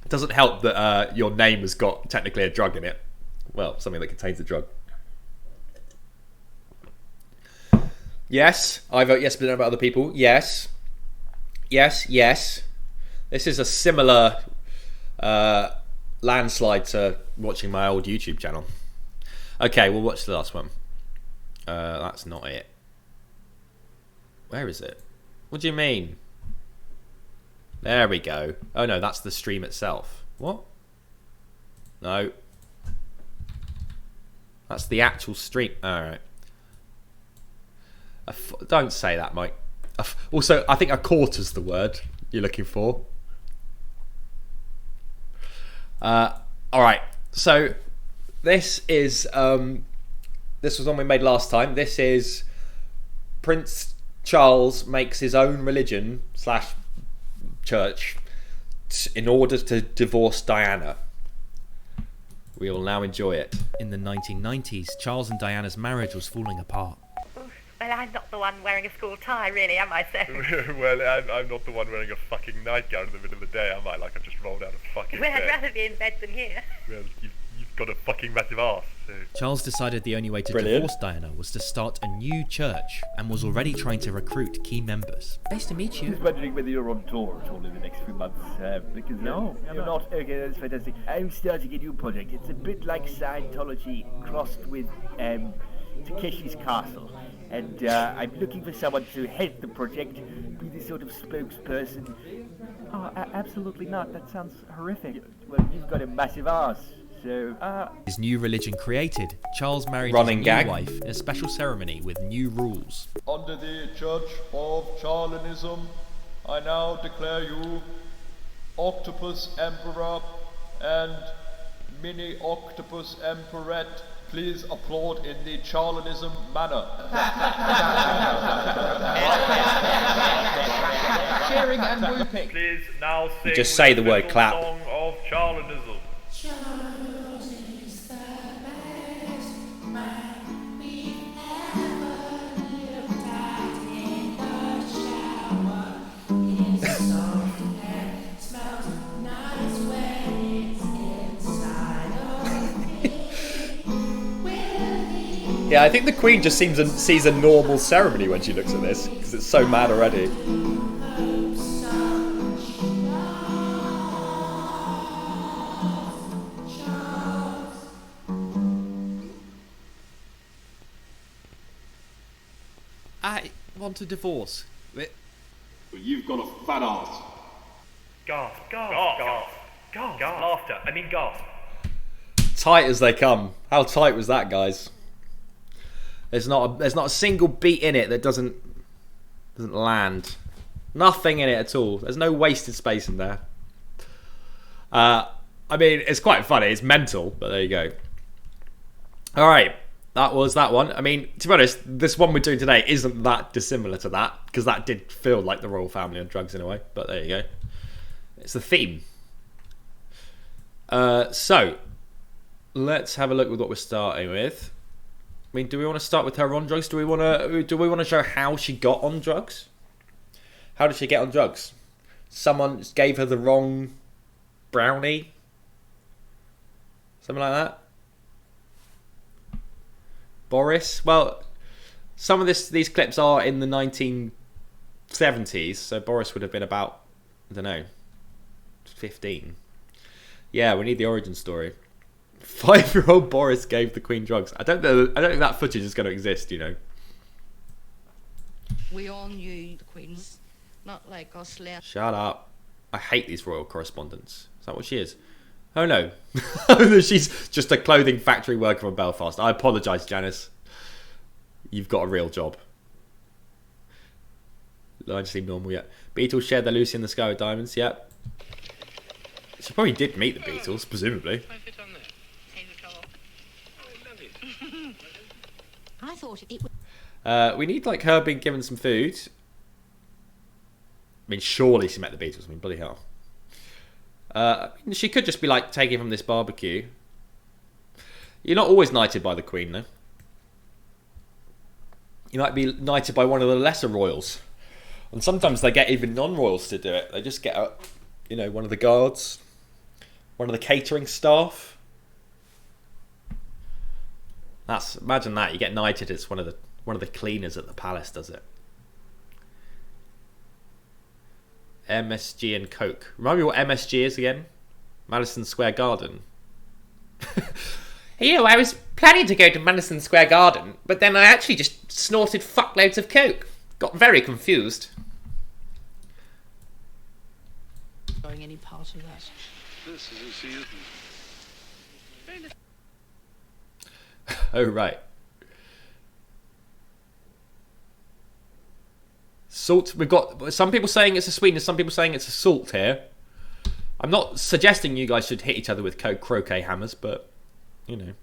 It doesn't help that your name has got technically a drug in it. Well, something that contains a drug. Yes, I vote yes, but I don't know about other people. Yes. Yes, yes. This is a similar landslide to watching my old YouTube channel. Okay, we'll watch the last one. That's not it. Where is it? What do you mean? There we go. Oh no, that's the stream itself. What? No. That's the actual stream. Alright. Don't say that, Mike. Also, I think a quarter's the word you're looking for. Alright, so this is this was one we made last time. This is Prince Charles makes his own religion / church in order to divorce Diana. We will now enjoy it. In the 1990s, Charles and Diana's marriage was falling apart. Well, I'm not the one wearing a school tie, really, am I, sir? Well, I'm not the one wearing a fucking nightgown in the middle of the day, am I? Like I've just rolled out of fucking Well, bed. I'd rather be in bed than here. Well, you've got a fucking massive arse, so... Charles decided the only way to divorce Diana was to start a new church and was already trying to recruit key members. Nice to meet you. I was wondering whether you're on tour at all in the next few months, because... No, you're not. Okay, that's fantastic. I'm starting a new project. It's a bit like Scientology crossed with, Takeshi's Castle. And I'm looking for someone to head the project, be the sort of spokesperson. Oh, absolutely not. That sounds horrific. Well, you've got a massive arse, so... His new religion created, Charles married his new wife in a special ceremony with new rules. Under the Church of Charlanism, I now declare you Octopus Emperor and Mini Octopus Emperorette. Please applaud in the Charlanism manner. Cheering and whooping. Please now sing You just say the word clap. Song of Charlanism. Charles is the best man we ever looked at in the shower. It's soft and smells nice when it's inside of me. Yeah, I think the Queen just sees a normal ceremony when she looks at this, because it's so mad already. I want a divorce. But you've got a fat ass. Gasp, gasp, gasp, gasp, laughter, I mean gasp. Tight as they come. How tight was that, guys? There's not a single beat in it that doesn't land. Nothing in it at all. There's no wasted space in there. I mean, it's quite funny. It's mental, but there you go. All right, that was that one. I mean, to be honest, this one we're doing today isn't that dissimilar to that, because that did feel like the royal family on drugs in a way. But there you go. It's the theme. So let's have a look with what we're starting with. I mean, do we want to start with her on drugs? Do we want to show how she got on drugs? How did she get on drugs? Someone gave her the wrong brownie? Something like that? Boris? Well, some of these clips are in the 1970s, so Boris would have been about, I don't know, 15. Yeah, we need the origin story. 5-year-old Boris gave the Queen drugs. I don't think that footage is going to exist, you know. We all knew the Queen's not like us left. Shut up. I hate these royal correspondents. Is that what she is? Oh no. She's just a clothing factory worker from Belfast. I apologise, Janice. You've got a real job. I just seem normal yet. Beatles shared their Lucy in the Sky with Diamonds, yep. She probably did meet the Beatles, presumably. I thought it would... we need like her being given some food. I mean, surely she met the Beatles. I mean, bloody hell. She could just be like taking from this barbecue. You're not always knighted by the Queen, though. You might be knighted by one of the lesser royals, and sometimes they get even non-royals to do it. They just get, one of the guards, one of the catering staff. Imagine that, you get knighted. It's one of the cleaners at the palace does it. MSG and Coke. Remind me what MSG is again? Madison Square Garden. You know, I was planning to go to Madison Square Garden, but then I actually just snorted fuckloads of coke. Got very confused. Enjoying any part of that. This is a season. Oh, right. Salt. We've got some people saying it's a sweetness, some people saying it's a salt here. I'm not suggesting you guys should hit each other with croquet hammers, but, you know.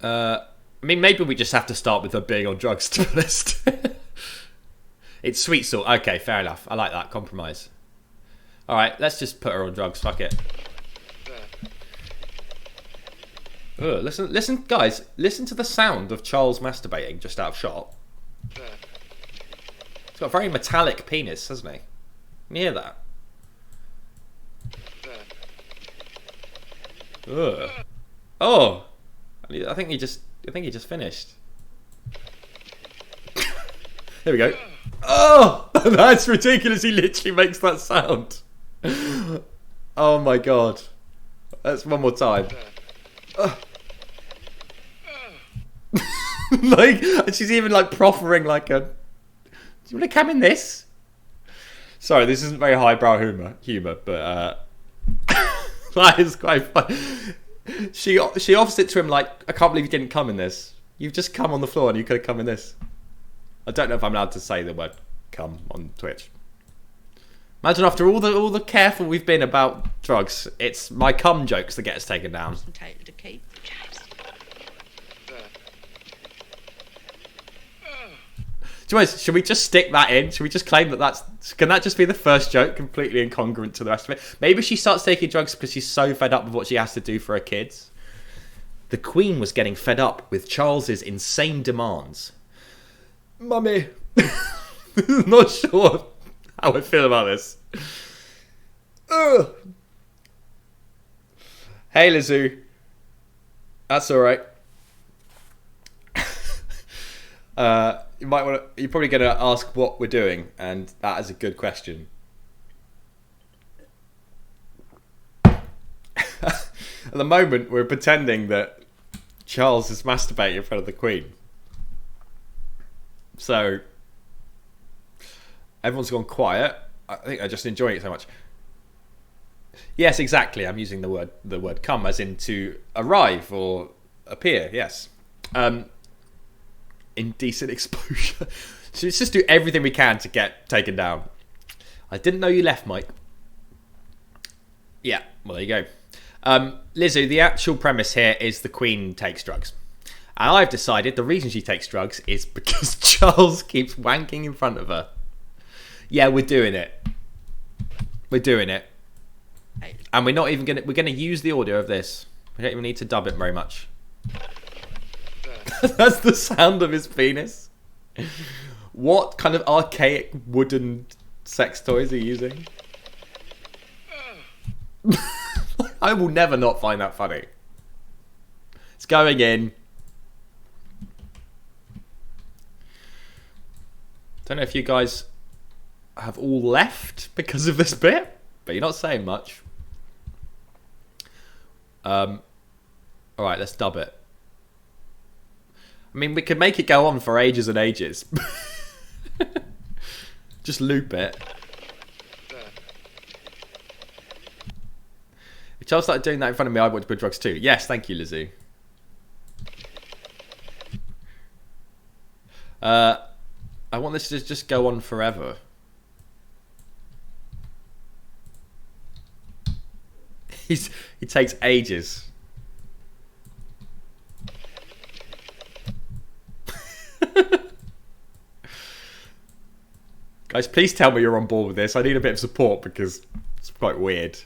I mean, maybe we just have to start with her being on drugs, to be honest. It's sweet salt. Okay, fair enough. I like that. Compromise. Alright, let's just put her on drugs. Fuck it. Ugh, listen, guys. Listen to the sound of Charles masturbating just out of shot. He's got a very metallic penis, hasn't he? Can you hear that? Ugh. Oh! I think he just finished. There we go. Oh! That's ridiculous. He literally makes that sound. Oh my god. That's one more time. Like, she's even like proffering like a... Do you want to come in this? Sorry, this isn't very highbrow humour, but that is quite fun. She offers it to him like, I can't believe you didn't come in this. You've just come on the floor and you could have come in this. I don't know if I'm allowed to say the word "come" on Twitch. Imagine after all the careful we've been about drugs, it's my cum jokes that get us taken down. Entitled to keep. Should we just stick that in? Should we just claim that can that just be the first joke, completely incongruent to the rest of it? Maybe she starts taking drugs because she's so fed up with what she has to do for her kids. The Queen was getting fed up with Charles's insane demands. Mummy, not sure how I feel about this. Ugh. Hey, Lizu. That's all right. You're probably going to ask what we're doing, and that is a good question. At the moment, we're pretending that Charles is masturbating in front of the Queen. So, everyone's gone quiet. I think they're just enjoying it so much. Yes, exactly. I'm using the word come as in to arrive or appear. Yes. Indecent exposure. So let's just do everything we can to get taken down. I didn't know you left, Mike. Yeah, well, there you go. Lizzo, the actual premise here is the Queen takes drugs. And I've decided the reason she takes drugs is because Charles keeps wanking in front of her. Yeah, we're doing it. We're doing it. And we're not even gonna... We're gonna use the audio of this. We don't even need to dub it very much. That's the sound of his penis. What kind of archaic wooden sex toys are you using? I will never not find that funny. It's going in. Don't know if you guys have all left because of this bit, but you're not saying much. Alright, let's dub it. I mean, we could make it go on for ages and ages. Just loop it. If Charles started doing that in front of me, I want to put drugs too. Yes, thank you, Lizzie. I want this to just go on forever. He takes ages. Guys, please tell me you're on board with this. I need a bit of support because it's quite weird.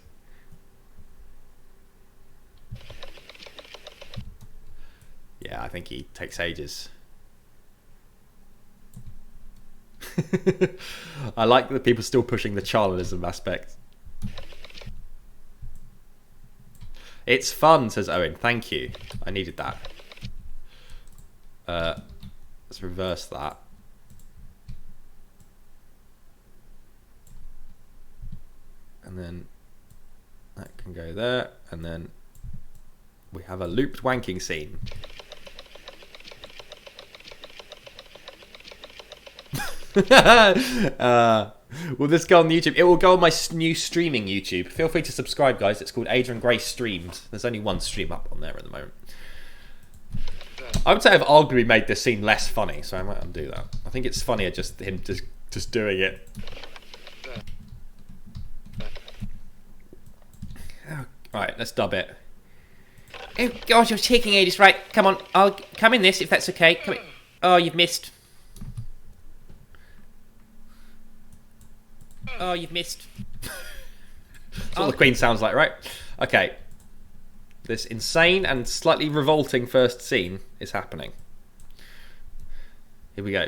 Yeah, I think he takes ages. I like that people still pushing the Charlism aspect. It's fun, says Owen. Thank you. I needed that. Let's reverse that. And then That can go there, and then we have a looped wanking scene. Will this go on YouTube? It will go on my new streaming YouTube. Feel free to subscribe, guys. It's called Adrian Gray Streams. There's only one stream up on there at the moment. I would say I've arguably made this scene less funny, so I might undo that. I think it's funnier just him just doing it. Oh, right, let's dub it. Oh God, you're taking ages. Right, come on, I'll come in this if that's okay. Come in. Oh, you've missed. Oh, you've missed. That's what the Queen sounds like, right? Okay. This insane and slightly revolting first scene is happening. Here we go.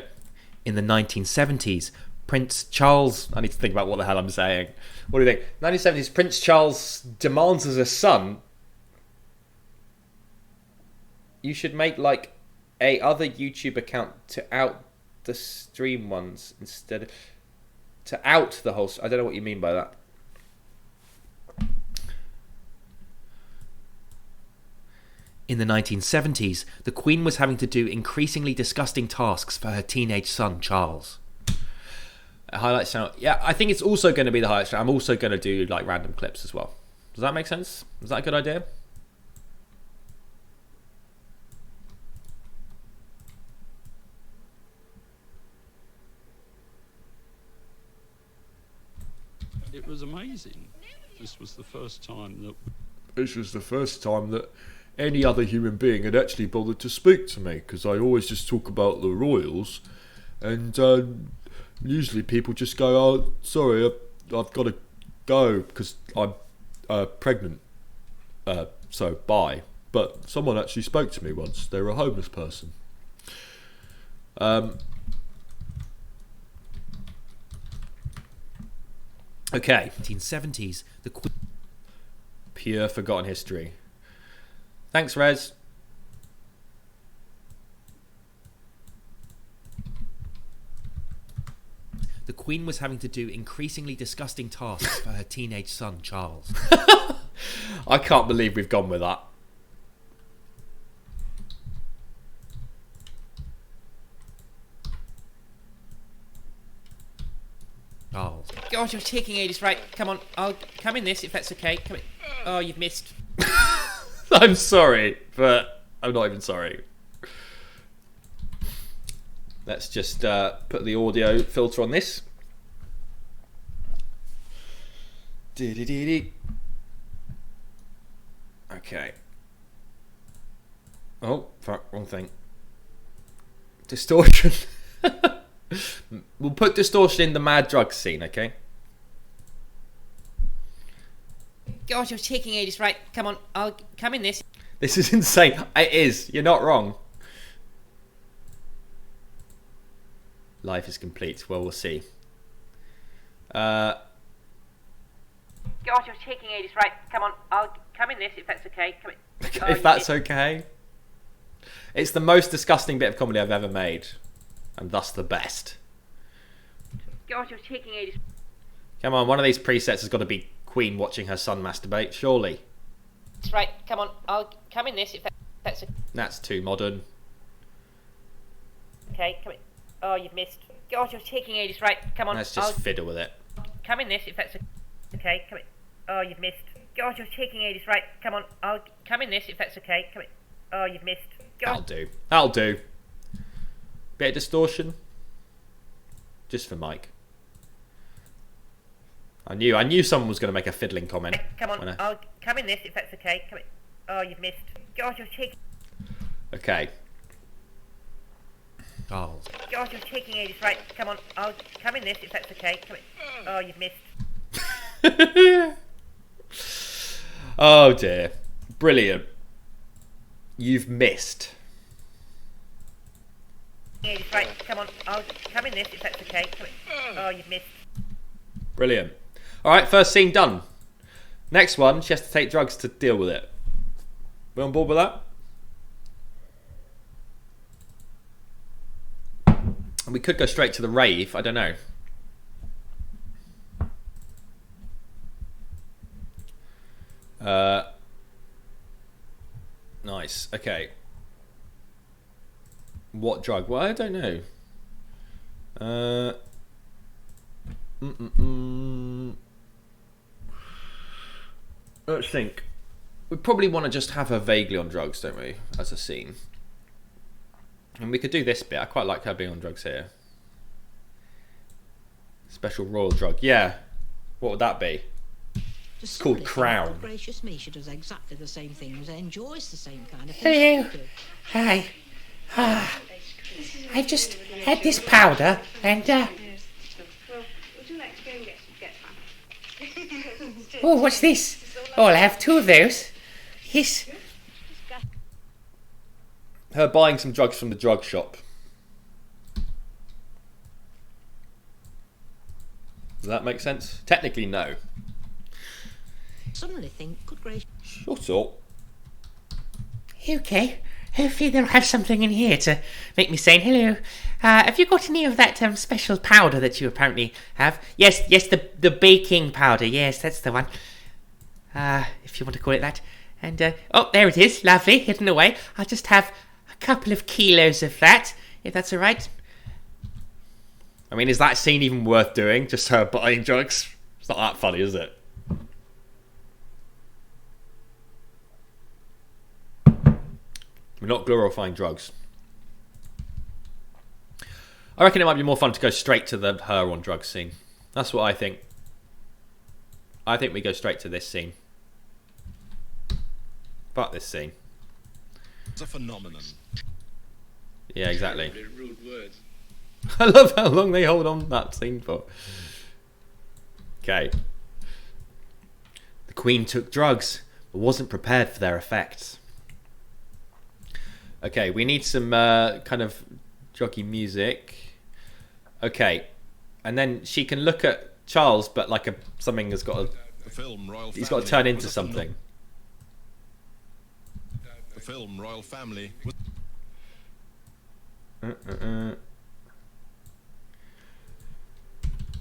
In the 1970s, Prince Charles... I need to think about what the hell I'm saying. What do you think? 1970s, Prince Charles demands as a son, you should make like a other YouTube account to out the stream ones instead of... To out the whole... I don't know what you mean by that. In the 1970s, the Queen was having to do increasingly disgusting tasks for her teenage son, Charles. Highlights channel. Yeah, I think it's also going to be the highlights channel. I'm also going to do like random clips as well. Does that make sense? Is that a good idea? It was amazing. This was the first time that... This was the first time that any other human being had actually bothered to speak to me, because I always just talk about the royals, and usually people just go, oh, sorry, I've got to go because I'm pregnant, so bye. But someone actually spoke to me once. They were a homeless person. Okay. 1970s, the Queen... Pure forgotten history. Thanks, Rez. The Queen was having to do increasingly disgusting tasks for her teenage son, Charles. I can't believe we've gone with that. Charles. God, you're taking ages. Right, come on, I'll come in this if that's okay. Come in. Oh, you've missed. I'm sorry, but I'm not even sorry. Let's just put the audio filter on this. Okay. Oh, fuck, wrong thing. Distortion. We'll put distortion in the mad drugs scene, okay? God, you're taking ages. Right, come on, I'll come in this. This is insane. It is. You're not wrong. Life is complete. Well, we'll see. God, you're taking ages. Right, come on, I'll come in this if that's okay. Come in. Okay, if that's okay. It's the most disgusting bit of comedy I've ever made, and thus the best. God, you're taking ages. Come on, one of these presets has got to be Queen watching her son masturbate, surely. Right, come on, I'll come in this if that's okay. That's too modern. Okay, come in. Oh, you've missed. God, you're taking ages. Right, come on. Let's just fiddle with it. Come in this if that's okay. Come in. Oh, you've missed. God, you're taking ages. Right, come on. I'll come in this if that's okay. Come in. Oh, you've missed. God. That'll do. That'll do. Bit of distortion. Just for Mike. I knew someone was going to make a fiddling comment. Come on, I'll come in this if that's okay. Come in. Oh, you've missed. God, you're taking... Okay. Charles. God, you're taking ages. Right, come on, I'll come in this if that's okay. Come in. Oh, you've missed. Oh dear. Brilliant. You've missed. Right, come on, I'll come in this if that's okay. Come in. Oh, you've missed. Brilliant. Alright, first scene done. Next one, she has to take drugs to deal with it. We on board with that? And we could go straight to the rave, I don't know. drugs. Okay. What drug? Well, I don't know. Let's think. We probably want to just have her vaguely on drugs, don't we? As a scene. And we could do this bit. I quite like her being on drugs here. Special royal drug. Yeah. What would that be? It's called Crown. Good gracious me, she does exactly the same things, enjoys the same kind of Hello. things. Hi. I've just had this powder and Well, would you like to go and get some? oh, what's this? Oh, I'll have 2 of those. Yes. Her buying some drugs from the drug shop. Does that make sense? Technically, no. Suddenly think, good gracious. Shut up. Okay. Hopefully they'll have something in here to make me say hello. Have you got any of that special powder that you apparently have? Yes, the baking powder. Yes, that's the one. If you want to call it that. And, oh, there it is. Lovely, hidden away. I'll just have a couple of kilos of that, if that's all right. I mean, is that scene even worth doing? Just her buying drugs? It's not that funny, is it? We're not glorifying drugs. I reckon it might be more fun to go straight to the her on drugs scene. That's what I think. I think we go straight to this scene. Fuck this scene. It's a phenomenon. Yeah, exactly. Rude words. I love how long they hold on that scene for. Okay. The Queen took drugs, but wasn't prepared for their effects. Okay, we need some kind of druggy music. Okay, and then she can look at Charles, but like something has got to. He's got to turn into something. The film Royal Family.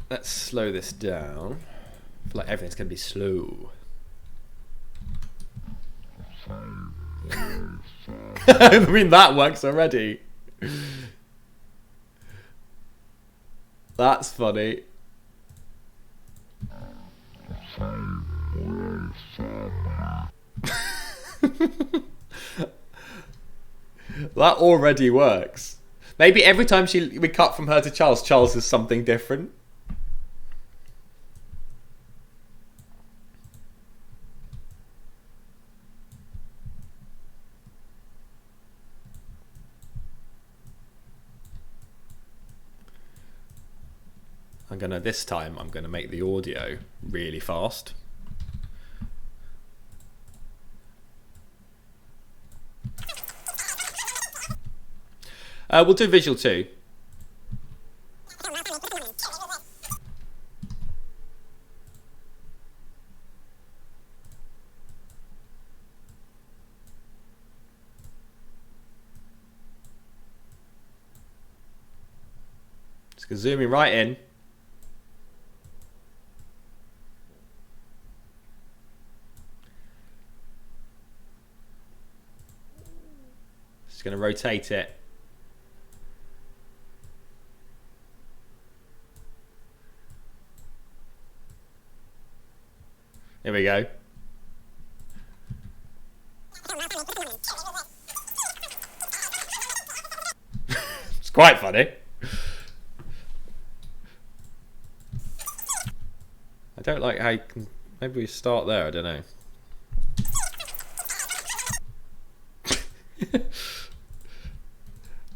Let's slow this down. I feel like everything's going to be slow. I mean, that works already. That's funny. That already works. Maybe every time we cut from her to Charles, Charles is something different. This time I'm gonna make the audio really fast. We'll do visual too. Just gonna zoom in right in. Just gonna rotate it. Here we go. It's quite funny. I don't like how you can... Maybe we start there, I don't know.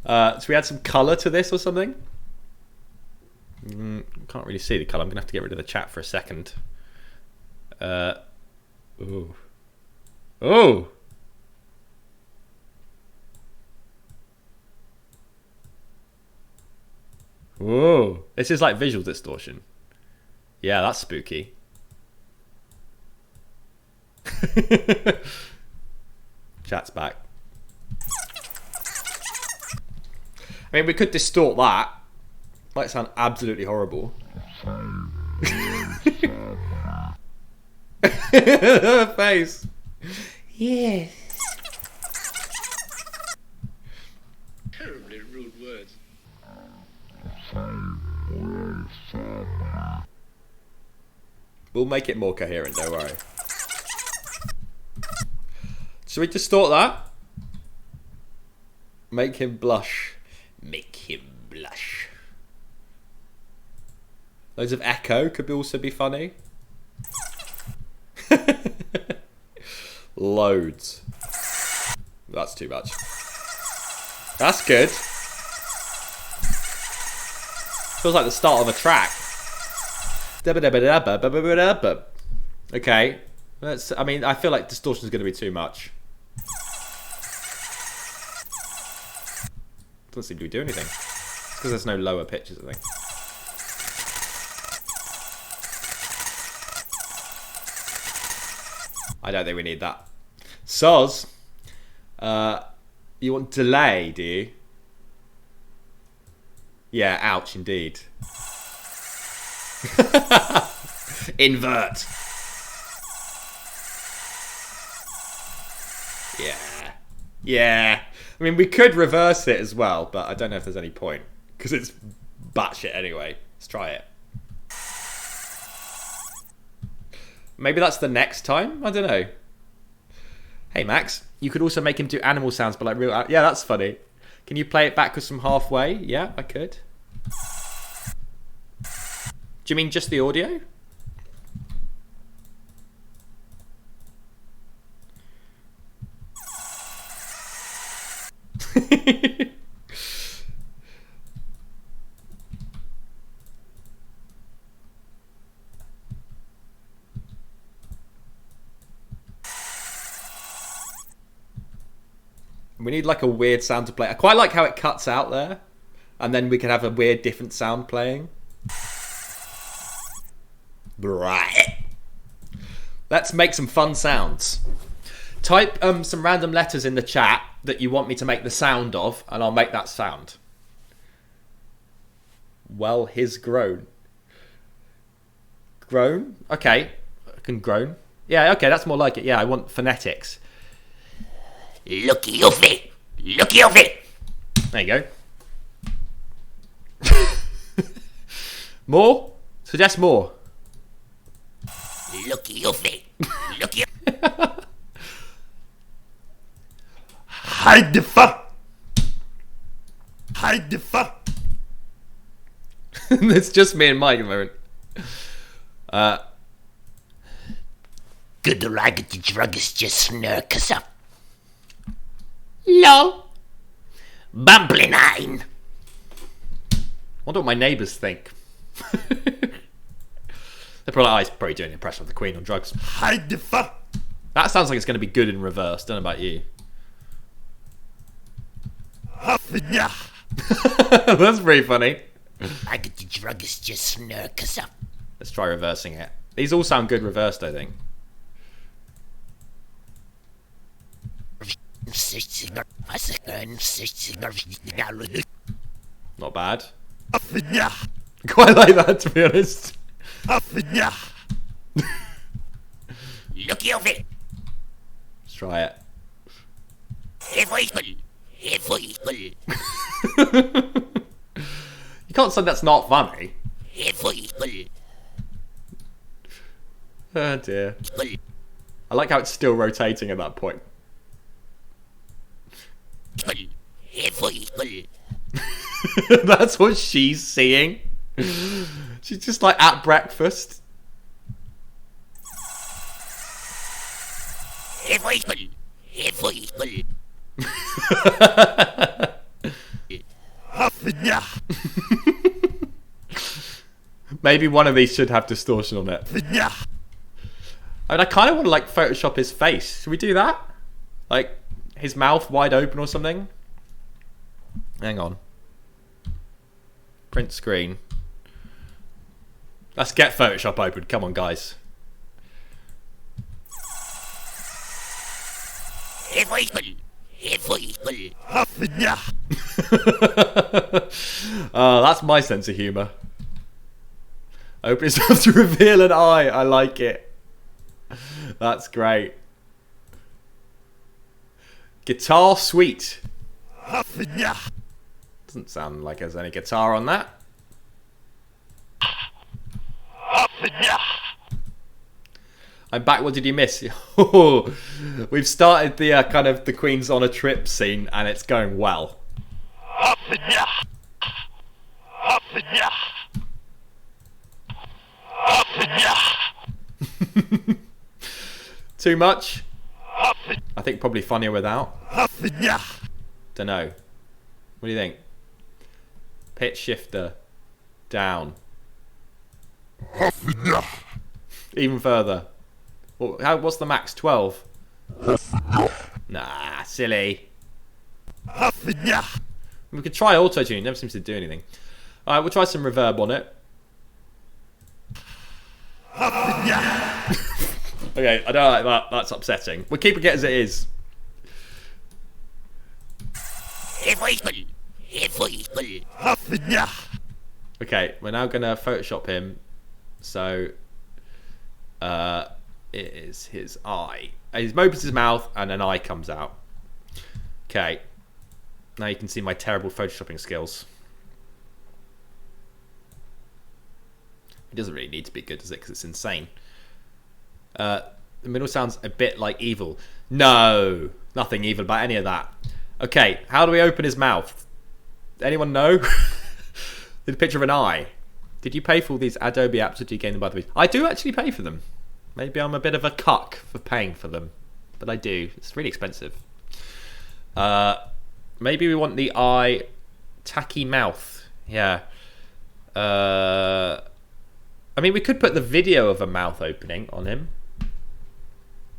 So we add some colour to this or something? Can't really see the colour. I'm going to have to get rid of the chat for a second. Ooh. Oh! Whoa. This is like visual distortion. Yeah, that's spooky. Chat's back. I mean, we could distort that. Might sound absolutely horrible. Her face. Yes. terribly rude words. We'll make it more coherent, don't worry. Should we distort that? Make him blush. Make him blush. Loads of echo could also be funny. Loads. That's too much. That's good. Feels like the start of a track. Okay. I mean, I feel like distortion is going to be too much. Doesn't seem to do anything. It's because there's no lower pitches, I think. I don't think we need that. Soz, you want delay, do you? Yeah, ouch, indeed. Invert. Yeah. Yeah. I mean, we could reverse it as well, but I don't know if there's any point. Because it's batshit anyway. Let's try it. Maybe that's the next time? I don't know. Hey, Max. You could also make him do animal sounds, but like real... Yeah, that's funny. Can you play it backwards from halfway? Yeah, I could. Do you mean just the audio? We need like a weird sound to play. I quite like how it cuts out there. And then we can have a weird different sound playing. Right. Let's make some fun sounds. Type some random letters in the chat that you want me to make the sound of, and I'll make that sound. Well, his groan. Groan? Okay. I can groan. Yeah, okay, that's more like it. Yeah, I want phonetics. Looky of it. Looky of it. There you go. More? Suggest more. Looky of it. Looky. Hide the fuck. Hide the fuck. It's just me and Mike at the moment. Good raggedy druggist just snurk us up. Lol. Bumblinine. Wonder what my neighbours think. They're probably like, oh, he's probably doing an impression of the Queen on drugs. Hide the fuck. That sounds like it's going to be good in reverse. Don't know about you. That's pretty funny. I get the druggist just snurk us up. Let's try reversing it. These all sound good reversed, I think. Not bad. Quite like that, to be honest. Let's try it. You can't say that's not funny. Oh dear. I like how it's still rotating at that point. That's what she's seeing. She's just like at breakfast. Maybe one of these should have distortion on it. I mean, I kind of want to like Photoshop his face. Should we do that? Like his mouth wide open or something? Hang on. Print screen. Let's get Photoshop open. Come on, guys. Oh, that's my sense of humour. Open his mouth to reveal an eye. I like it. That's great. Guitar sweet. Doesn't sound like there's any guitar on that. I'm back. What did you miss? We've started the kind of the Queen's on a trip scene, and it's going well. Too much? I think probably funnier without. Don't know. What do you think? Pitch shifter down. Even further. What's the max? 12? Nah, silly. We could try auto-tune. It never seems to do anything. Alright, we'll try some reverb on it. Okay, I don't like that. That's upsetting. We're keeping it as it is. Okay, we're now going to Photoshop him. So, it is his eye. He opens his mouth and an eye comes out. Okay. Now you can see my terrible photoshopping skills. It doesn't really need to be good, does it? Because it's insane. The middle sounds a bit like evil. No, nothing evil about any of that. Okay, how do we open his mouth? Anyone know? The picture of an eye. Did you pay for all these Adobe apps or do you gain them by the week? I do actually pay for them. Maybe I'm a bit of a cuck for paying for them. But I do. It's really expensive. Maybe we want the eye... Tacky mouth. Yeah. I mean, we could put the video of a mouth opening on him.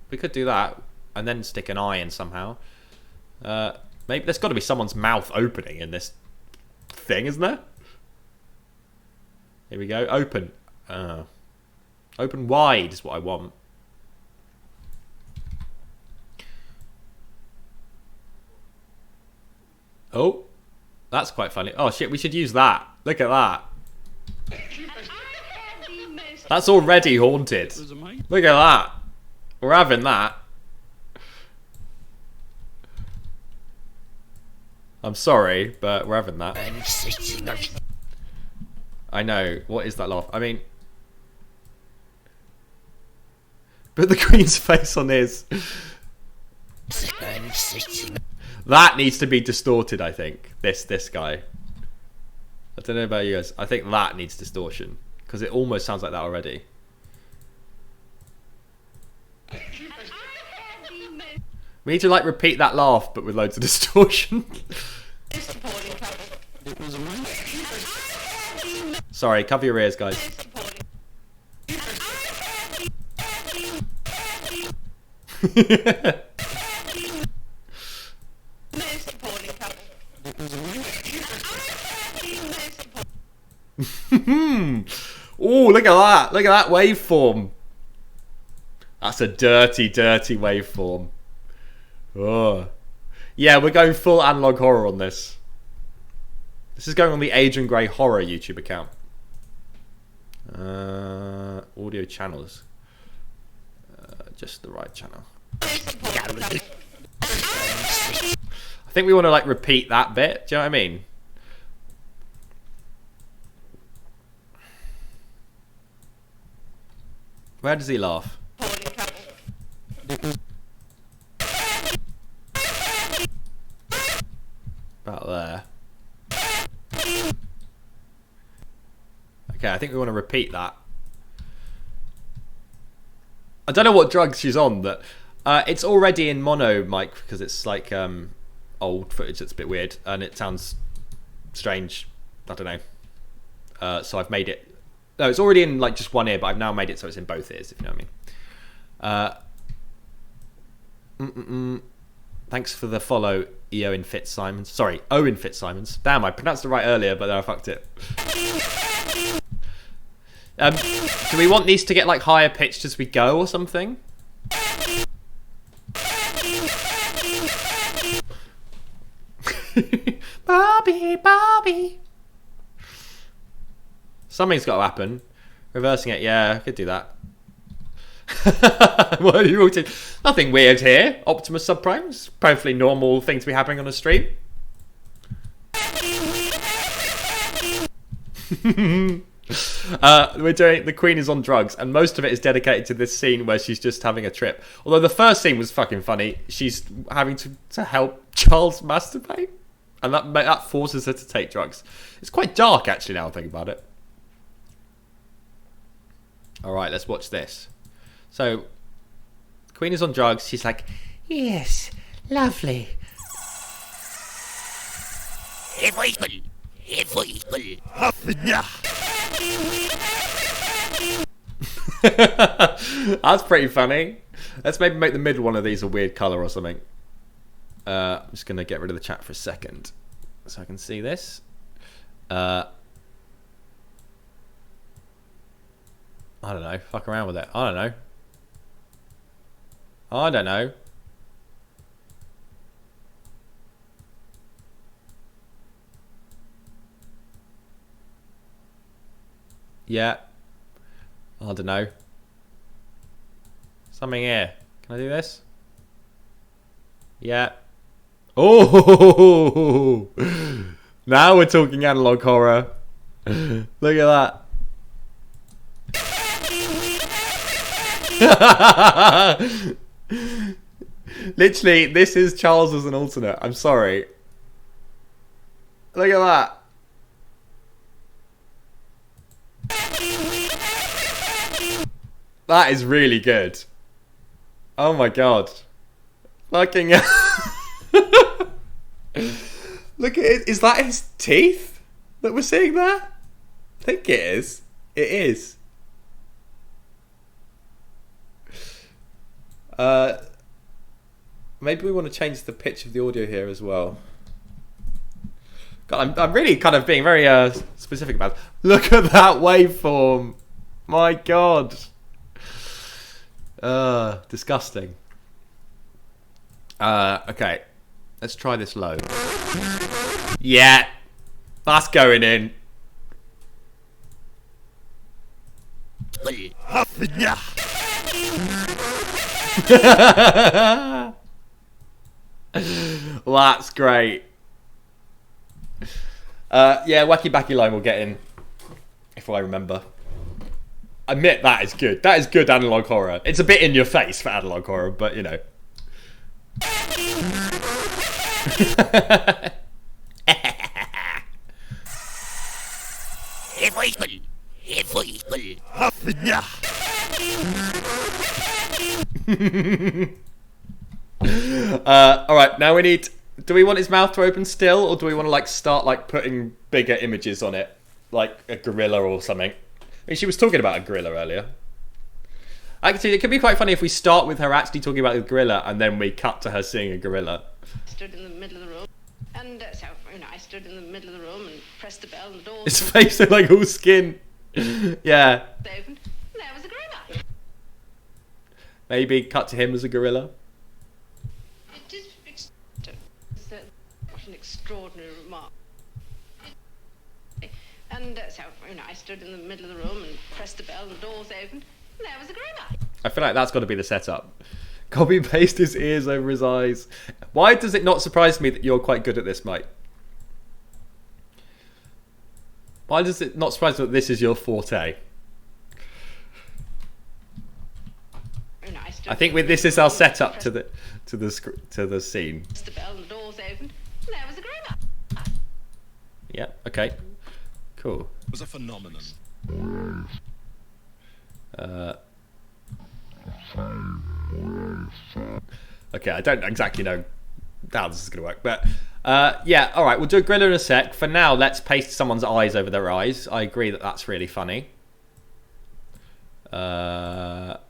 We could do that. And then stick an eye in somehow. Maybe there's got to be someone's mouth opening in this thing, isn't there? Here we go. Open. Open wide is what I want. Oh, that's quite funny. Oh shit, we should use that. Look at that. That's already haunted. Look at that. We're having that. I'm sorry, but we're having that. I know. What is that laugh? I mean... Put the Queen's face on his. That needs to be distorted, I think. This guy. I don't know about you guys. I think that needs distortion. Because it almost sounds like that already. We need to like repeat that laugh, but with loads of distortion. Sorry, cover your ears, guys. Oh, look at that. Look at that waveform. That's a dirty, dirty waveform. Oh. Yeah, we're going full analog horror on this. This is going on the Adrian Gray Horror YouTube account. Audio channels. Just the right channel. I think we want to like repeat that bit. Do you know what I mean? Where does he laugh? About there. Okay, I think we want to repeat that. I don't know what drugs she's on, but it's already in mono mic because it's like old footage that's a bit weird and it sounds strange. I don't know. So I've made it. No, it's already in like just one ear, but I've now made it so it's in both ears, if you know what I mean. Thanks for the follow, Owen Fitzsimons. Sorry, Owen Fitzsimons. Damn, I pronounced it right earlier, but then I fucked it. Do we want these to get like higher pitched as we go or something? Bobby, Bobby. Something's got to happen. Reversing it, yeah, I could do that. What are you watching? Nothing weird here. Optimus subprimes. Perfectly normal thing to be happening on a stream. We're doing The Queen is on Drugs, and most of it is dedicated to this scene where she's just having a trip. Although the first scene was fucking funny. She's having to help Charles masturbate, and that forces her to take drugs. It's quite dark, actually, now I think about it. Alright, let's watch this. So, the Queen is on drugs. She's like, yes, lovely. that's pretty funny. Let's maybe make the middle one of these a weird colour or something. I'm just going to get rid of the chat for a second so I can see this. I don't know. Fuck around with it. I don't know. Yeah. I don't know. Something here. Can I do this? Yeah. Oh! Now we're talking analog horror. Look at that. Literally, this is Charles as an alternate. I'm sorry. Look at that. That is really good. Oh my god. Fucking look at it. Is that his teeth that we're seeing there? I think it is. It is. Maybe we want to change the pitch of the audio here as well. God, I'm really kind of being very specific about it. Look at that waveform. My god. Disgusting. Okay. Let's try this low. Yeah. That's going in. That's great. Yeah, Wacky Backy Line will get in if I remember. Admit that is good. That is good analog horror. It's a bit in your face for analog horror, but you know. Alright, now we need... Do we want his mouth to open still, or do we want to like start like putting bigger images on it? Like a gorilla or something. I mean, she was talking about a gorilla earlier. Actually, it could be quite funny if we start with her actually talking about the gorilla and then we cut to her seeing a gorilla. Stood in the middle of the room, and so I stood in the middle of the room and pressed the bell, and the door. His face looked like all skin. Yeah. Opened. There was a gorilla. Maybe cut to him as a gorilla. It is what an extraordinary remark. And so I stood in the middle of the room and pressed the bell, and the doors opened. And there was a gorilla. I feel like that's got to be the setup. Copy and paste his ears over his eyes. Why does it not surprise me that you're quite good at this, mate? Why does it not surprise me that this is your forte? I think this is our setup to the scene. The bell, and the doors opened. And there was a gorilla. Yeah. Okay. Cool. It was a phenomenon. Okay, I don't exactly know how this is going to work, but yeah, alright, we'll do a gorilla in a sec. For now, let's paste someone's eyes over their eyes. I agree that that's really funny. Photoshop.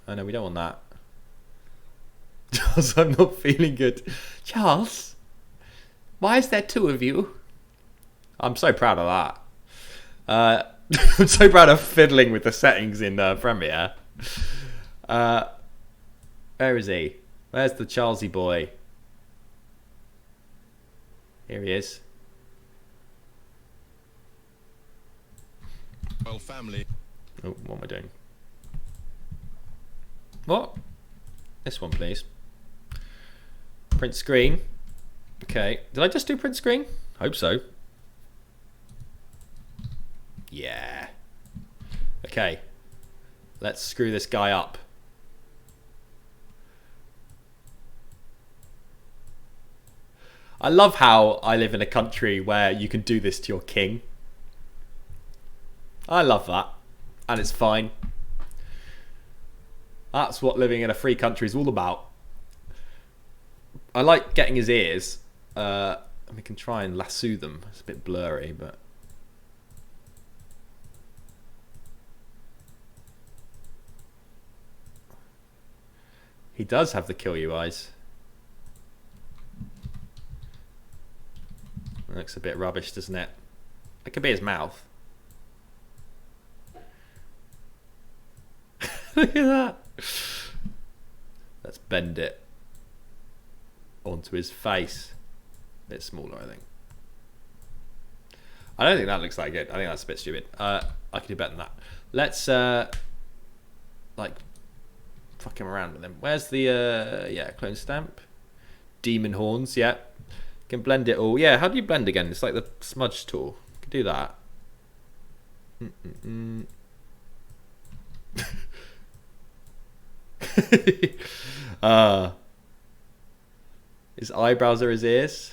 Oh no, we don't want that. Charles, I'm not feeling good. Charles, why is there two of you? I'm so proud of that. I'm so proud of fiddling with the settings in Premiere. Where is he? Where's the Charlesy boy? Here he is. Well, family. Oh, what am I doing? What? This one, please. Print screen. Okay. Did I just do print screen? Hope so. Yeah. Okay. Let's screw this guy up. I love how I live in a country where you can do this to your king. I love that. And it's fine. That's what living in a free country is all about. I like getting his ears. We can try and lasso them. It's a bit blurry, but... He does have the kill you eyes. That looks a bit rubbish, doesn't it? It could be his mouth. Look at that. Let's bend it onto his face. A bit smaller, I think. I don't think that looks that good. I think that's a bit stupid. I could do better than that. Let's like fuck him around with him. Where's the yeah, clone stamp? Demon horns, yeah. Can blend it all. Yeah, how do you blend again? It's like the smudge tool. Can do that. His eyebrows are his ears.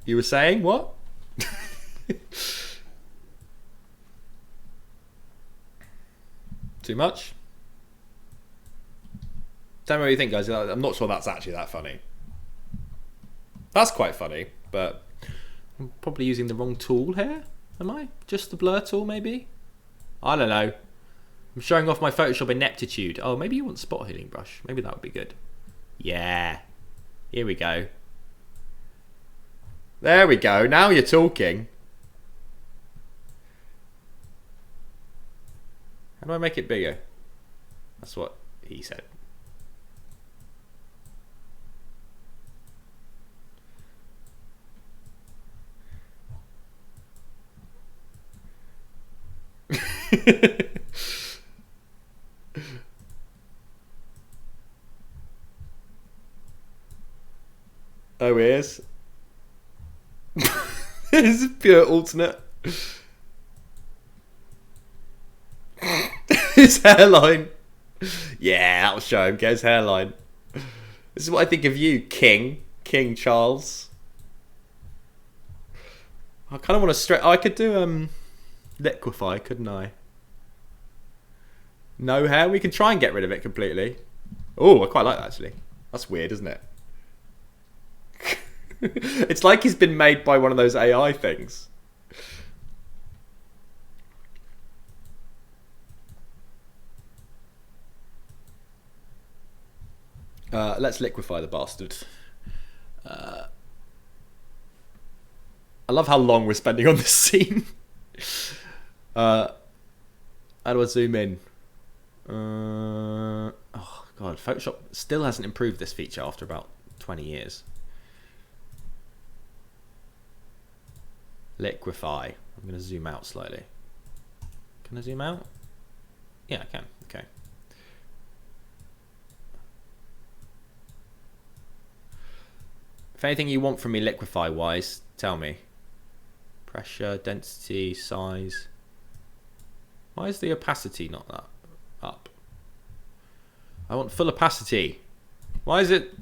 You were saying what? Too much? Tell me what you think, guys. I'm not sure that's actually that funny. That's quite funny, but I'm probably using the wrong tool here. Am I? Just the blur tool, maybe? I don't know. I'm showing off my Photoshop ineptitude. Oh, maybe you want spot healing brush. Maybe that would be good. Yeah. Here we go. There we go. Now you're talking. How do I make it bigger? That's what he said. Oh, ears. This is pure alternate. His hairline. Yeah, that'll show him. Get his hairline. This is what I think of you, King Charles. I kind of want to stretch. I could do liquefy, couldn't I? No hair. We can try and get rid of it completely. Oh, I quite like that actually. That's weird, isn't it? It's like he's been made by one of those AI things. Let's liquefy the bastard. I love how long we're spending on this scene. How do I zoom in? Oh god, Photoshop still hasn't improved this feature after about 20 years. Liquefy. I'm going to zoom out slightly. Can I zoom out? Yeah, I can. Okay. If anything you want from me liquefy wise, tell me. Pressure, density, size. Why is the opacity not that up? I want full opacity. Why is it?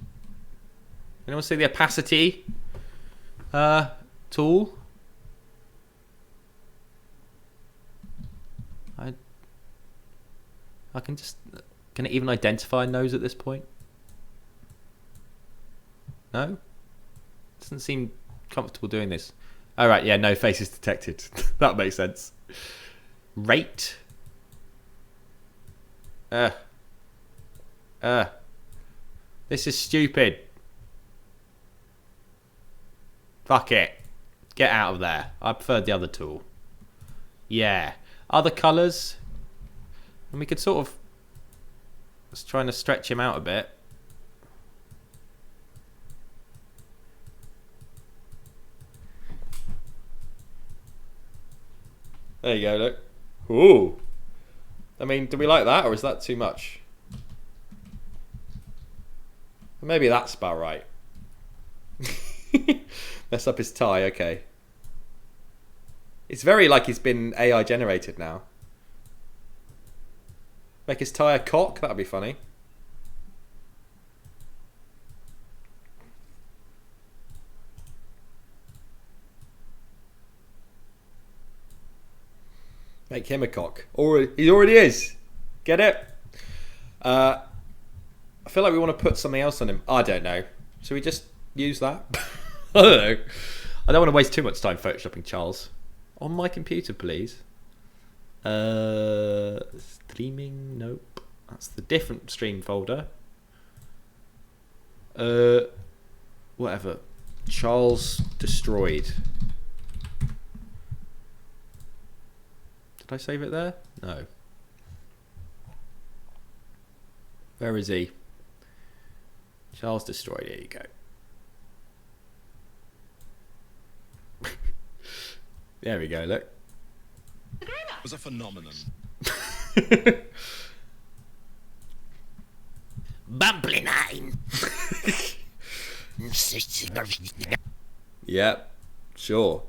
Anyone see the opacity tool? I can just... Can it even identify a nose at this point? No? Doesn't seem comfortable doing this. Alright, yeah, no faces detected. That makes sense. Rate. This is stupid. Fuck it. Get out of there. I preferred the other tool. Yeah. Other colours. And we could sort of... Just trying to stretch him out a bit. There you go, look. Ooh. I mean, do we like that, or is that too much? Maybe that's about right. Mess up his tie, okay. It's very like he's been AI generated now. Make his tyre cock? That'd be funny. Make him a cock. Or he already is. Get it? I feel like we want to put something else on him. I don't know. Should we just use that? I don't know. I don't want to waste too much time photoshopping Charles. On my computer, please. Streaming, nope. That's the different stream folder. Whatever. Charles destroyed. Did I save it there? No. Where is he? Charles destroyed. Here you go. There we go, look. It was a phenomenon. Bumply 9. Yep, sure.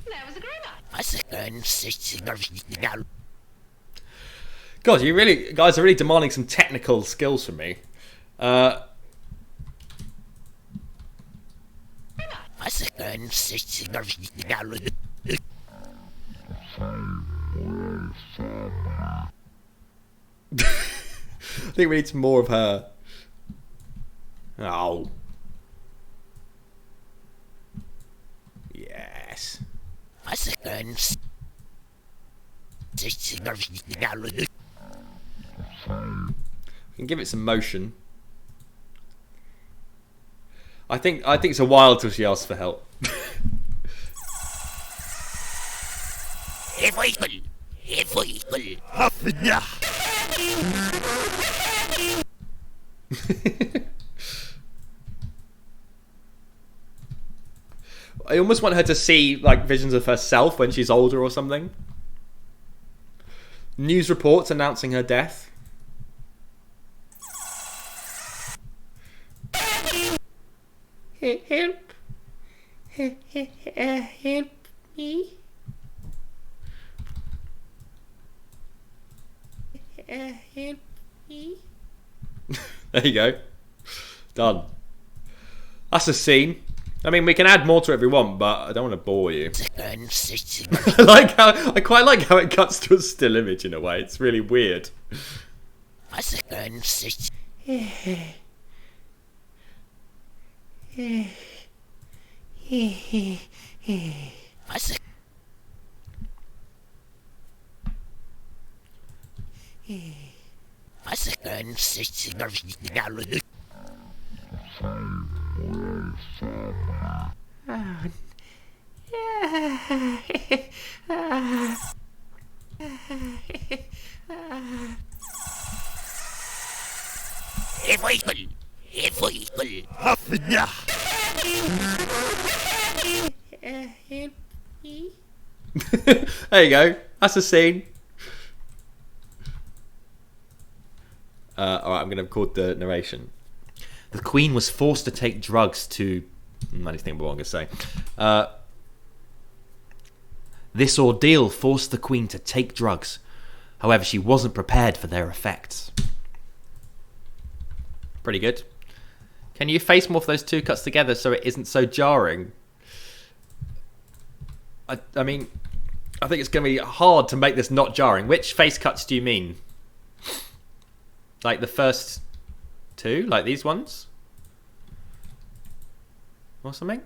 That was a great one. God, you really guys are really demanding some technical skills from me. I think we need some more of her. Oh. Yes. We can give it some motion. I think it's a while till she asks for help. I almost want her to see like visions of herself when she's older or something. News reports announcing her death. Help. Help me. Help me. There you go. Done. That's a scene. I mean, we can add more to it if we want, but I don't want to bore you. I quite like how it cuts to a still image in a way. It's really weird. There you go. That's a scene. Alright, I'm going to record the narration. The Queen was forced to take drugs to... I just think what I'm going to say. This ordeal forced the Queen to take drugs. However, she wasn't prepared for their effects. Pretty good. Can you face morph those two cuts together so it isn't so jarring? I mean, I think it's going to be hard to make this not jarring. Which face cuts do you mean? Like the first two? Like these ones? Or something?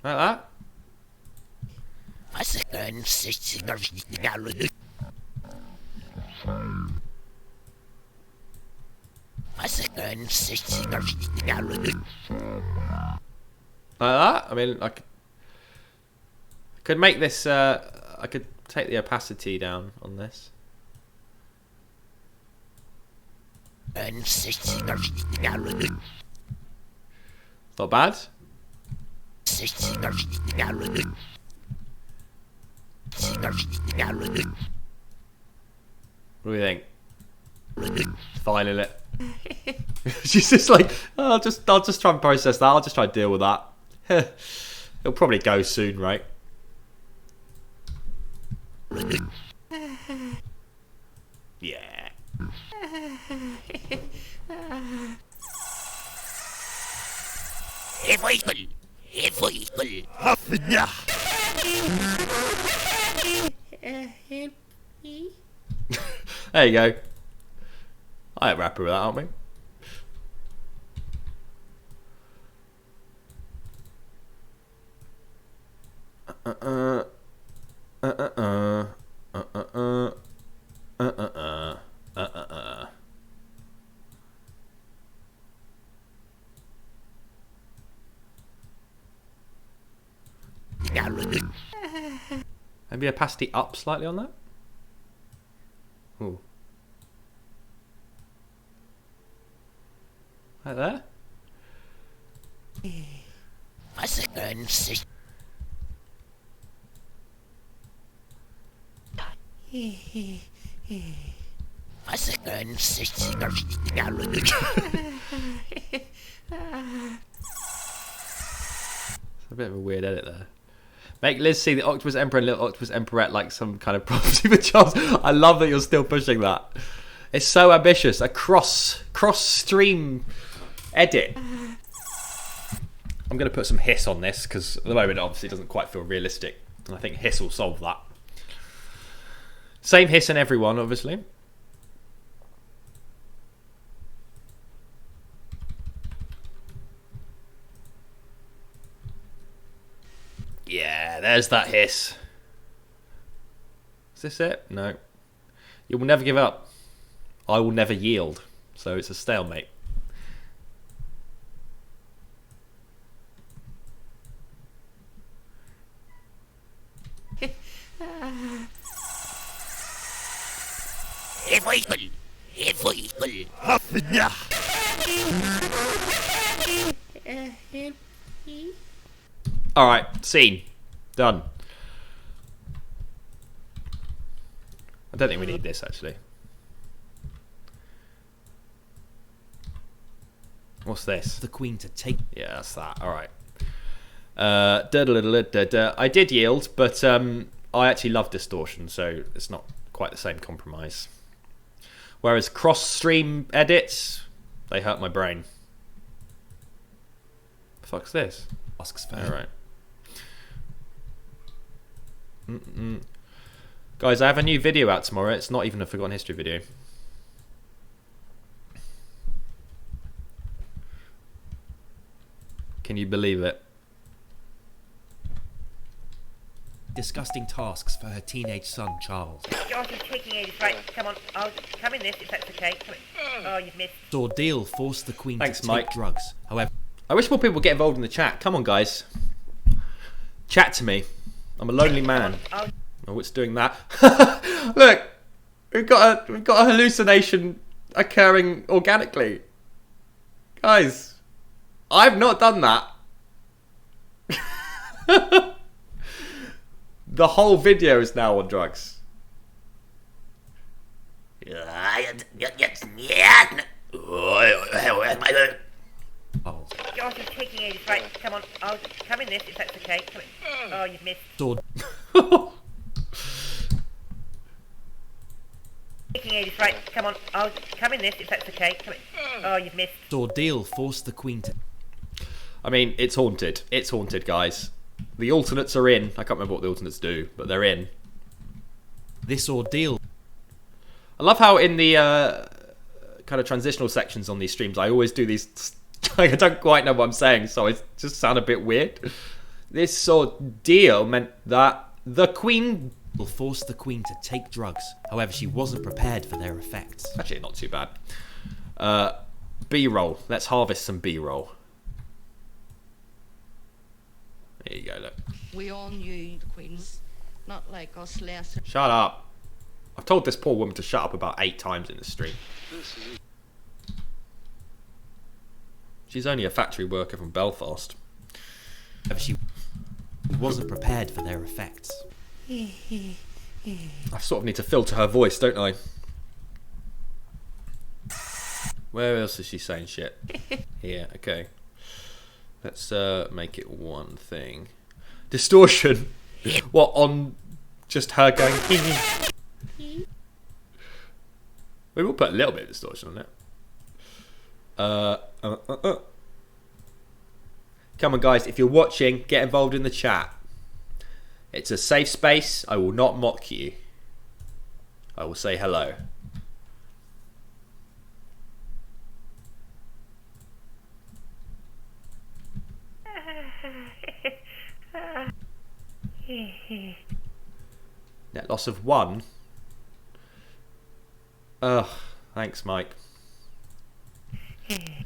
Like that? Like that? I mean, I could make this, I could take the opacity down on this. Not bad. What do you think? Filing it. She's just like, oh, I'll just try and process that. I'll just try and deal with that. It'll probably go soon, right? Yeah. There you go. I ain't happy with that, aren't we? Maybe a pasty up slightly on that. Ooh. Right there. It's a bit of a weird edit there. Make Liz see the Octopus Emperor and Little Octopus Emperorette like some kind of prophecy for Charles. I love that you're still pushing that. It's so ambitious. A cross-stream edit. I'm going to put some hiss on this because at the moment obviously it doesn't quite feel realistic. And I think hiss will solve that. Same hiss in everyone, obviously. Yeah, there's that hiss. Is this it? No. You will never give up. I will never yield. So it's a stalemate. Alright, scene. Done. I don't think we need this actually. What's this? The Queen to take. Yeah, that's that. Alright. I did yield, but I actually love distortion, so it's not quite the same compromise. Whereas cross-stream edits, they hurt my brain. The fuck's this? Asks for Alright. Guys, I have a new video out tomorrow. It's not even a Forgotten History video. Can you believe it? Disgusting tasks for her teenage son, Charles. Josh is taking ages. Right, come on. I'll come in this if that's okay. Come in. Oh, you've missed. This ordeal forced the Queen Thanks, to Mike. take drugs. However, I wish more people would get involved in the chat. Come on, guys. Chat to me. I'm a lonely man. Oh, it's doing that. Look, we've got a hallucination occurring organically. Guys, I've not done that. The whole video is now on drugs. oh, Josh is taking ages. Right, come on. I'll come in this if that's okay. Come in. Oh, you've missed. sword. Taking ages. Right, come on. I'll come in this if that's okay. Come in. Oh, you've missed. This ordeal forced the Queen to. I mean, it's haunted. It's haunted, guys. The alternates are in. I can't remember what the alternates do, but they're in. This ordeal. I love how in the kind of transitional sections on these streams, I always do these. I don't quite know what I'm saying, so it just sound a bit weird. This ordeal meant that the Queen will force the Queen to take drugs. However, she wasn't prepared for their effects. Actually, not too bad. B-roll. Let's harvest some B-roll. There you go, look. We all knew the Queen's not like us less. Shut up. I've told this poor woman to shut up about 8 times in the stream. She's only a factory worker from Belfast. However, she wasn't prepared for their effects. I sort of need to filter her voice, don't I? Where else is she saying shit? Here, okay. Let's make it one thing. Distortion. What, on just her going? We will put a little bit of distortion on it. Come on, guys, if you're watching, get involved in the chat. It's a safe space. I will not mock you. I will say hello. Net loss of 1. Ugh, thanks, Mike.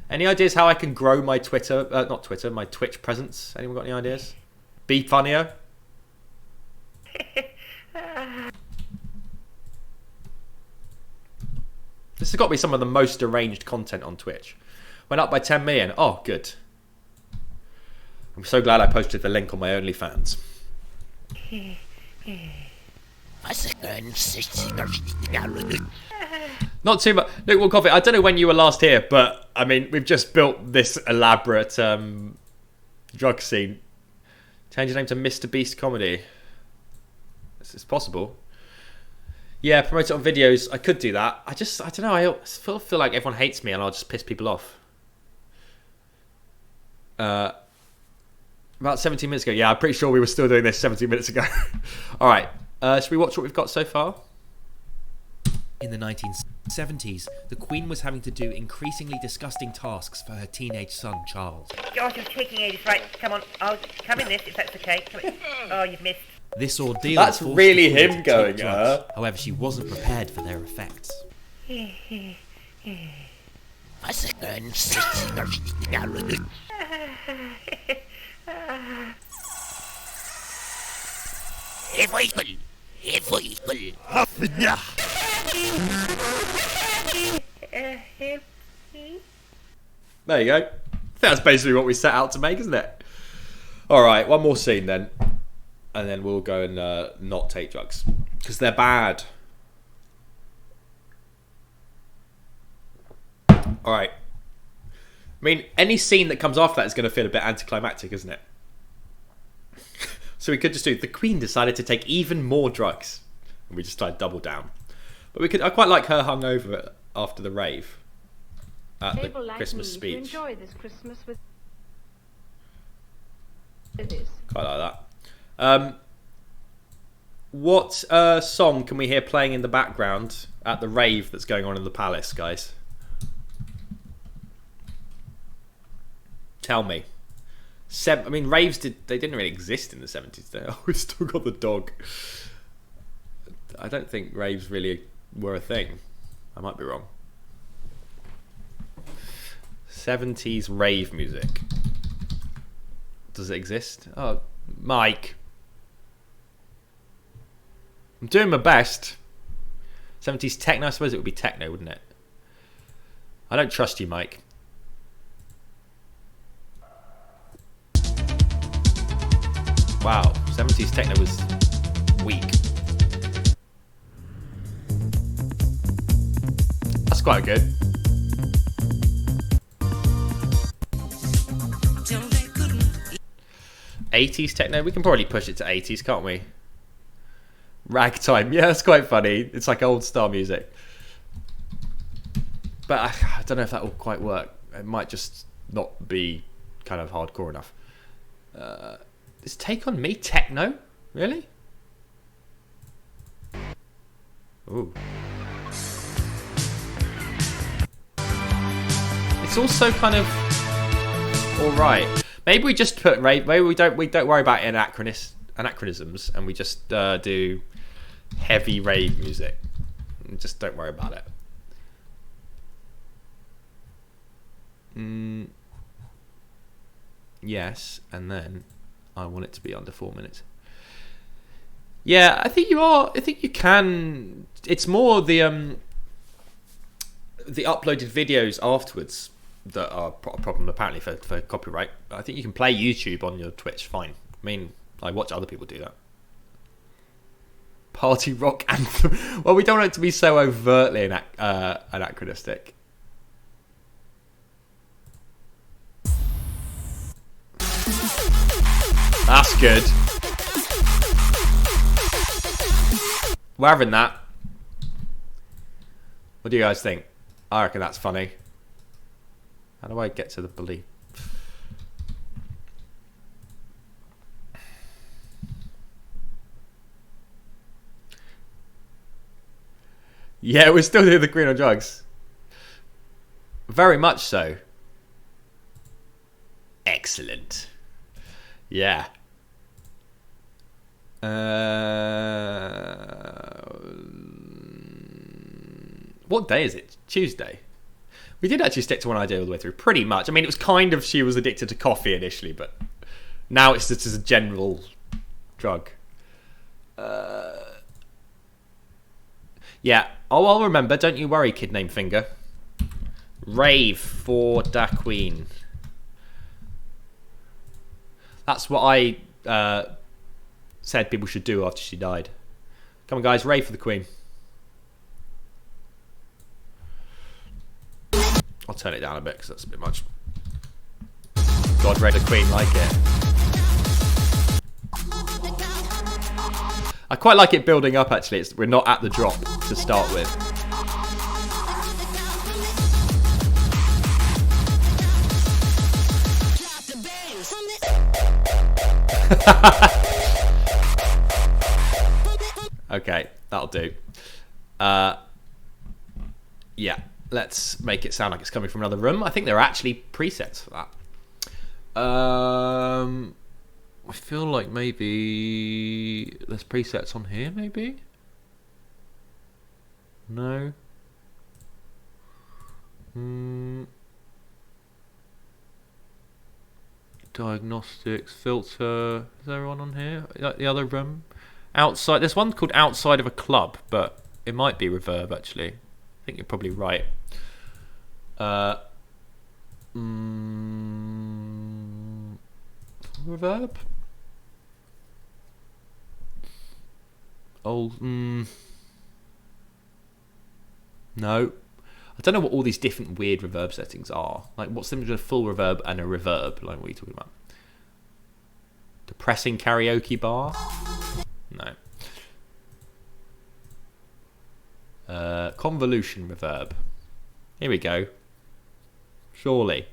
Any ideas how I can grow my Twitter, not Twitter, my Twitch presence? Anyone got any ideas? Be funnier? This has got to be some of the most deranged content on Twitch. Went up by 10 million. Oh, good. I'm so glad I posted the link on my OnlyFans. Not too much. Lukewarm coffee. I don't know when you were last here, but I mean, we've just built this elaborate drug scene. Change your name to Mr. Beast Comedy. This is possible. Yeah, promote it on videos. I could do that. I don't know. I feel like everyone hates me and I'll just piss people off. About 17 minutes ago. Yeah, I'm pretty sure we were still doing this 17 minutes ago. All right. Should we watch what we've got so far? In the 1970s, the Queen was having to do increasingly disgusting tasks for her teenage son, Charles. God, you're taking ages. Right, come on. I'll come in this if that's okay. Come in. Oh, you've missed. This ordeal That's forced really the Queen him to take going, drugs. However, she wasn't prepared for their effects. There you go. That's basically what we set out to make, isn't it? Alright, one more scene then. And then we'll go and not take drugs. Because they're bad. Alright. I mean, any scene that comes after that is going to feel a bit anticlimactic, isn't it? So we could just do, the Queen decided to take even more drugs. And we just tried to double down. But we could. I quite like her hungover after the rave. At the Christmas speech. Enjoy this Christmas with Quite like that. What song can we hear playing in the background at the rave that's going on in the palace, guys? Tell me. I mean, raves they didn't really exist in the 70s. We've still got the dog. I don't think raves really were a thing. I might be wrong. 70s rave music. Does it exist? Oh, Mike. I'm doing my best. 70s techno, I suppose it would be techno, wouldn't it? I don't trust you, Mike. Wow, 70s techno was weak. That's quite good. '80s techno, we can probably push it to '80s, can't we? Ragtime, yeah, that's quite funny. It's like old style music. But I don't know if that will quite work. It might just not be kind of hardcore enough. Is Take On Me techno? Really? Ooh. It's also kind of alright. Maybe we just put rave. Maybe we don't worry about anachronisms, and we just do heavy rave music. Just don't worry about it. Yes, and then I want it to be under 4 minutes. Yeah, I think you are. I think you can. It's more the uploaded videos afterwards that are a problem apparently for copyright. I think you can play YouTube on your Twitch fine. I mean, I watch other people do that. Party rock anthem. Well, we don't want it to be so overtly anachronistic. That's good. We're having that. What do you guys think? I reckon that's funny. How do I get to the bully? Yeah, we're still doing the green on drugs. Very much so. Excellent. Yeah. What day is it? Tuesday. We did actually stick to one idea all the way through, pretty much. I mean, it was kind of she was addicted to coffee initially, but now it's just as a general drug. Yeah. Oh, I'll remember. Don't you worry, kid named Finger. Rave for Da Queen. That's what I said people should do after she died. Come on, guys. Rave for the Queen. I'll turn it down a bit because that's a bit much. God, rave the Queen like it. I quite like it building up, actually. We're not at the drop to start with. Okay, that'll do. Yeah, let's make it sound like it's coming from another room. I think there are actually presets for that. I feel like maybe there's presets on here, maybe? No. Diagnostics, filter. Is there one on here? Like the other room? Outside. There's one called Outside of a Club, but it might be reverb, actually. I think you're probably right. Reverb? Oh, no. I don't know what all these different weird reverb settings are. Like, what's the difference between a full reverb and a reverb? Like, what are you talking about? Depressing karaoke bar? No. Convolution reverb. Here we go. Surely.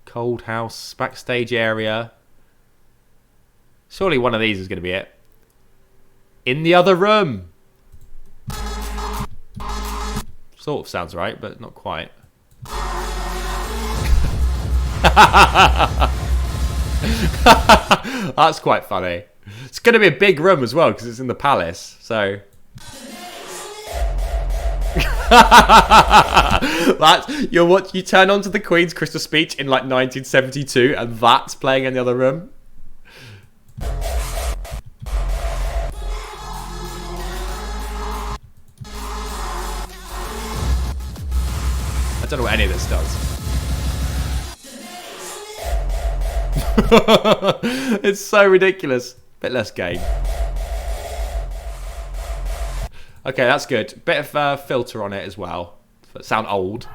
Cold house, backstage area. Surely one of these is going to be it. In the other room. Sort of sounds right, but not quite. That's quite funny. It's going to be a big room as well because it's in the palace. So that's you turn on to the Queen's Christmas speech in like 1972, and that's playing in the other room. I don't know what any of this does. It's so ridiculous. Bit less gain. Okay, that's good. Bit of filter on it as well. Sound old.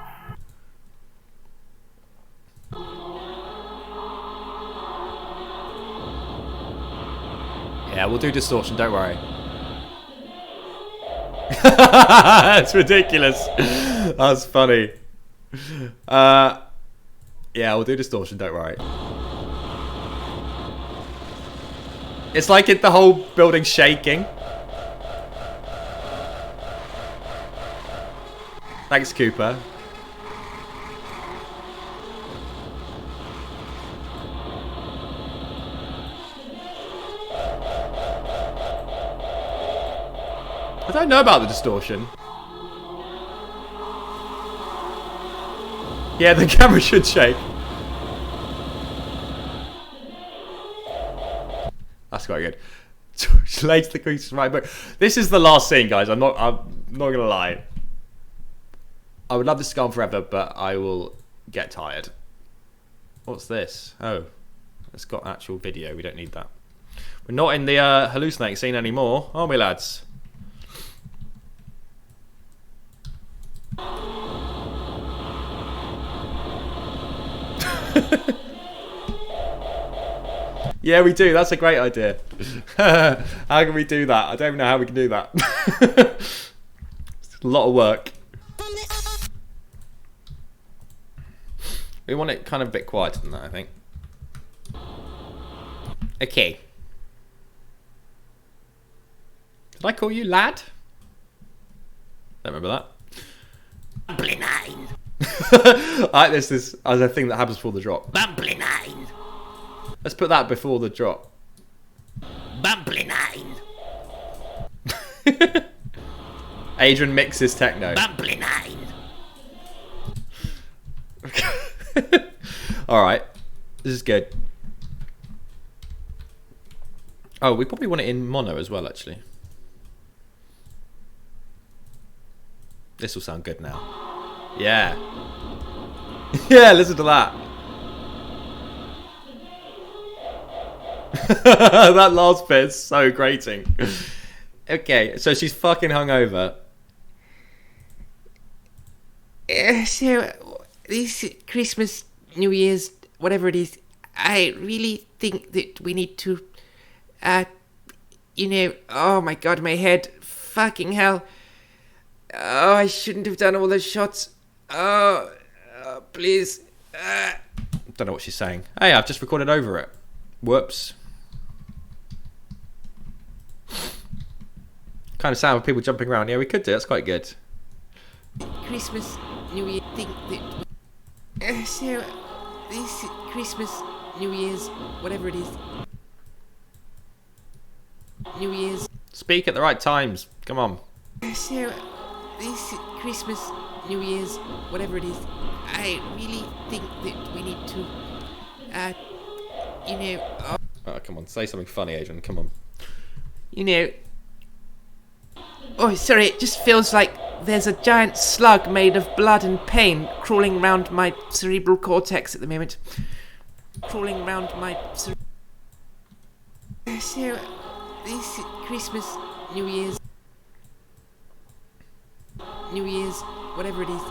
Yeah, we'll do distortion, don't worry. That's ridiculous. That's funny. Yeah, we'll do distortion, don't worry. It's like the whole building's shaking. Thanks, Cooper. I don't know about the distortion. Yeah, the camera should shake. That's quite good. Later the creases right book. This is the last scene, guys. I'm not gonna lie. I would love this to go on forever, but I will get tired. What's this? Oh, it's got actual video. We don't need that. We're not in the hallucinating scene anymore, are we, lads? Yeah, we do. That's a great idea. How can we do that? I don't even know how we can do that. It's a lot of work. We want it kind of a bit quieter than that, I think. Okay. Did I call you lad? Don't remember that. Bumbly 9. Alright, this is as a thing that happens before the drop. Bumbly 9. Let's put that before the drop. Bumbly 9. Adrian mixes techno. Bumbly 9. Alright. This is good. Oh, we probably want it in mono as well, actually. This will sound good now. Yeah. Yeah, listen to that. That last bit is so grating. Okay, so she's fucking hungover. So, this Christmas, New Year's, whatever it is, I really think that we need to, oh my god, my head, fucking hell. Oh, I shouldn't have done all those shots. Oh, please. Don't know what she's saying. Hey, I've just recorded over it. Whoops. Kind of sound of people jumping around. Yeah, we could do. That's quite good. Christmas, New Year, think that. So, this Christmas, New Year's, whatever it is. New Year's. Speak at the right times. Come on. So, this Christmas, New Year's, whatever it is, I really think that we need to, Oh, come on. Say something funny, Adrian. Come on. Oh, sorry, it just feels like there's a giant slug made of blood and pain crawling around my cerebral cortex at the moment. Crawling around my... So, this Christmas, New Year's, whatever it is,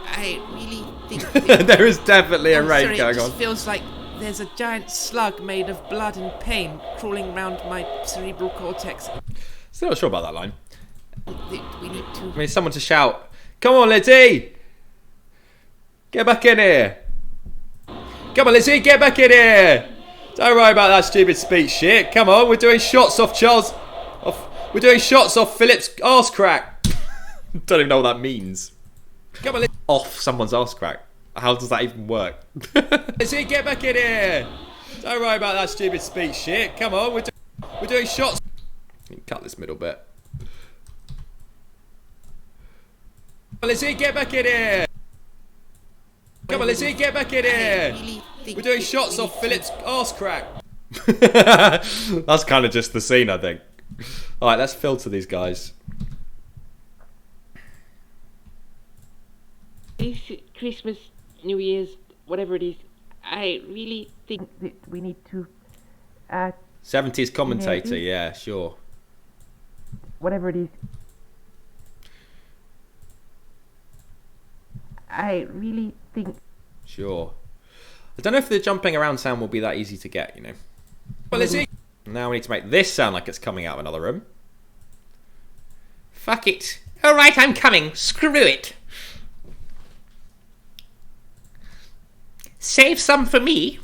I really think... There is definitely a raid going it just on. Feels like there's a giant slug made of blood and pain crawling around my cerebral cortex. Still not sure about that line. We need to... I mean, someone to shout, "Come on, Lizzie! Get back in here! Come on, Lizzie, get back in here! Don't worry about that stupid speech shit. Come on, we're doing shots off we're doing shots off Philip's arse crack." Don't even know what that means. Come on, off someone's arse crack. How does that even work? Lizzie, get back in here! Don't worry about that stupid speech shit. Come on, we're doing shots. Cut this middle bit. Come on, Lizzie, get back in here! Come on, Lizzie, get back in here! We're doing shots off Philip's arse crack. That's kind of just the scene, I think. Alright, let's filter these guys. This Christmas, New Year's, whatever it is, I really think that we need to... 70s commentator, yeah, sure. Whatever it is. I really think... Sure. I don't know if the jumping around sound will be that easy to get, you know. Well, is it? Now we need to make this sound like it's coming out of another room. Fuck it. Alright, I'm coming. Screw it. Save some for me.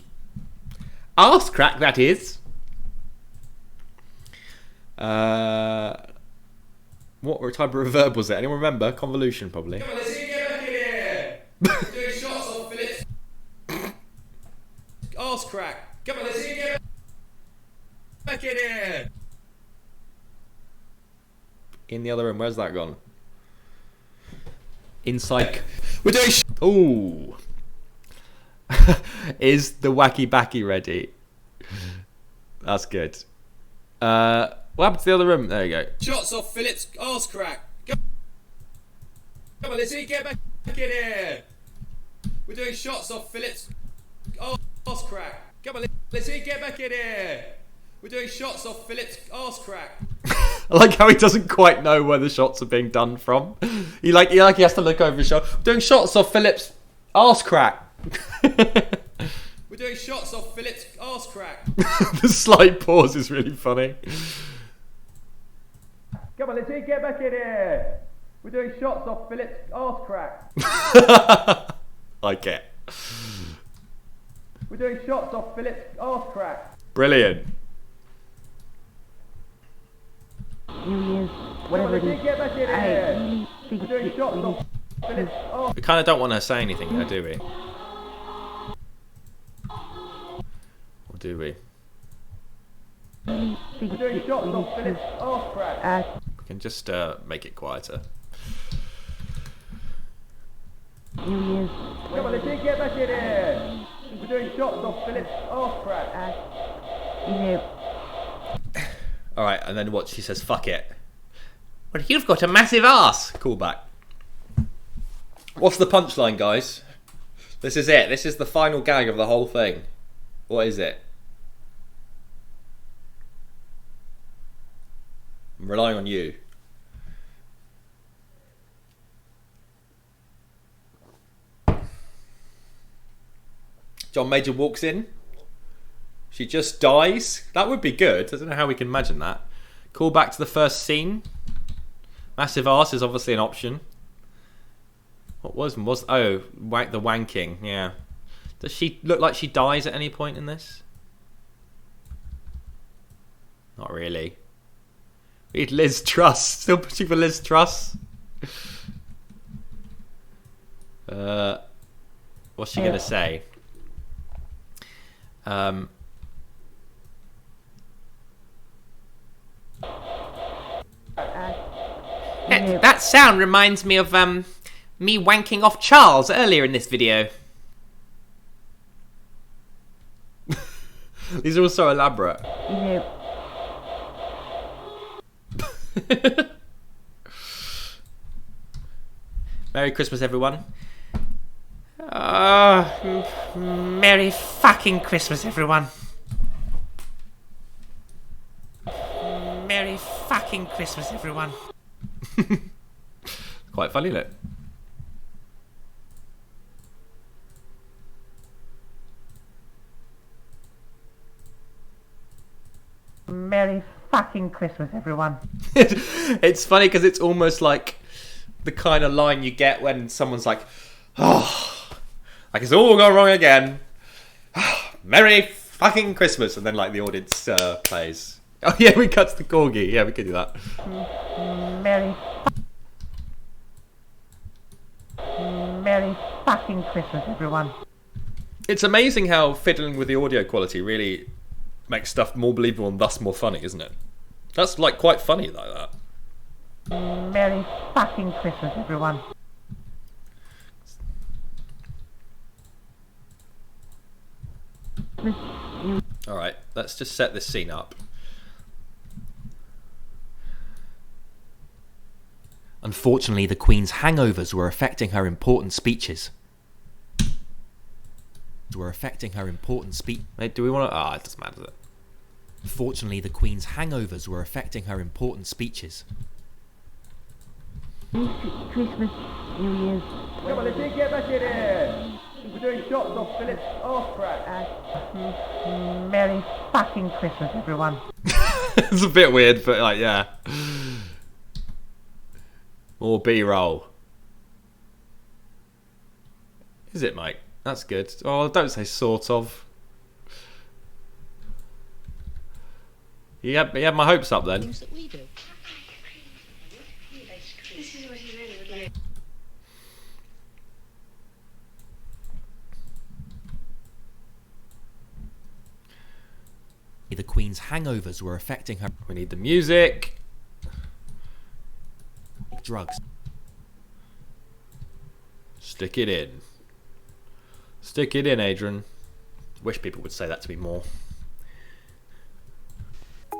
Arse crack, that is. What type of reverb was it? Anyone remember? Convolution, probably. Come on, let's get back in here. We're doing shots on Philip's arse crack. Come on, let's get back in here. In the other room, where's that gone? Inside. We're doing. Ooh. Is the wacky backy ready? That's good. What happened to the other room? There you go. Shots off Philip's arse crack. Come on, let's get back in here. We're doing shots off Philip's arse crack. Come on, let's get back in here. We're doing shots off Philip's arse crack. I like how he doesn't quite know where the shots are being done from. He has to look over his shoulder. We're doing shots off Philip's arse crack. We're doing shots off Philip's arse crack. The slight pause is really funny. Come on, Lizzie, get back in here. We're doing shots off Philip's arse crack. Like it. We're doing shots off Philip's arse crack. Brilliant. New Year's, whatever it is. Get back in here. We're doing shots off Philip's arse. We kind of don't want to say anything though, do we? Or do we? We're doing shots off Philip's arse crack. We can just make it quieter. New Year's. Come on, Lizzie, get back in here. We're doing shots off Philip's arse crack. Alright, and then what? She says, fuck it. Well, you've got a massive arse. Call back. What's the punchline, guys? This is it. This is the final gag of the whole thing. What is it? I'm relying on you. John Major walks in. She just dies. That would be good. I don't know how we can imagine that. Call back to the first scene. Massive arse is obviously an option. What was oh, the wanking. Yeah. Does she look like she dies at any point in this? Not really. We need Liz Truss. Still pushing for Liz Truss. What's she gonna say? That sound reminds me of me wanking off Charles earlier in this video. These are all so elaborate. Merry Christmas, everyone. Merry fucking Christmas, everyone. Merry fucking Christmas, everyone. Quite funny, isn't it? Merry fucking Christmas, everyone. It's funny because it's almost like the kind of line you get when someone's like, oh, like it's all gone wrong again. Merry fucking Christmas. And then like the audience plays. Oh yeah, we cut to the corgi. Yeah, we could do that. Merry fucking Christmas, everyone. It's amazing how fiddling with the audio quality really makes stuff more believable and thus more funny, isn't it? That's like quite funny like that. Merry fucking Christmas, everyone. Alright, let's just set this scene up. Unfortunately, the Queen's hangovers were affecting her important speeches. Do we want to... it doesn't matter, does it? Unfortunately, the Queen's hangovers were affecting her important speeches. Christmas, New Year's. Come on, Lizzie, get back in here. We're doing shots off Philip's arse crack. Merry fucking Christmas, everyone. It's a bit weird, but like, yeah. More B-roll. Is it, mate? That's good. Oh, don't say sort of. You had my hopes up then. Things that we do. This is what he really would like. The Queen's hangovers were affecting her. We need the music. Drugs. Stick it in. Stick it in, Adrian. Wish people would say that to me more.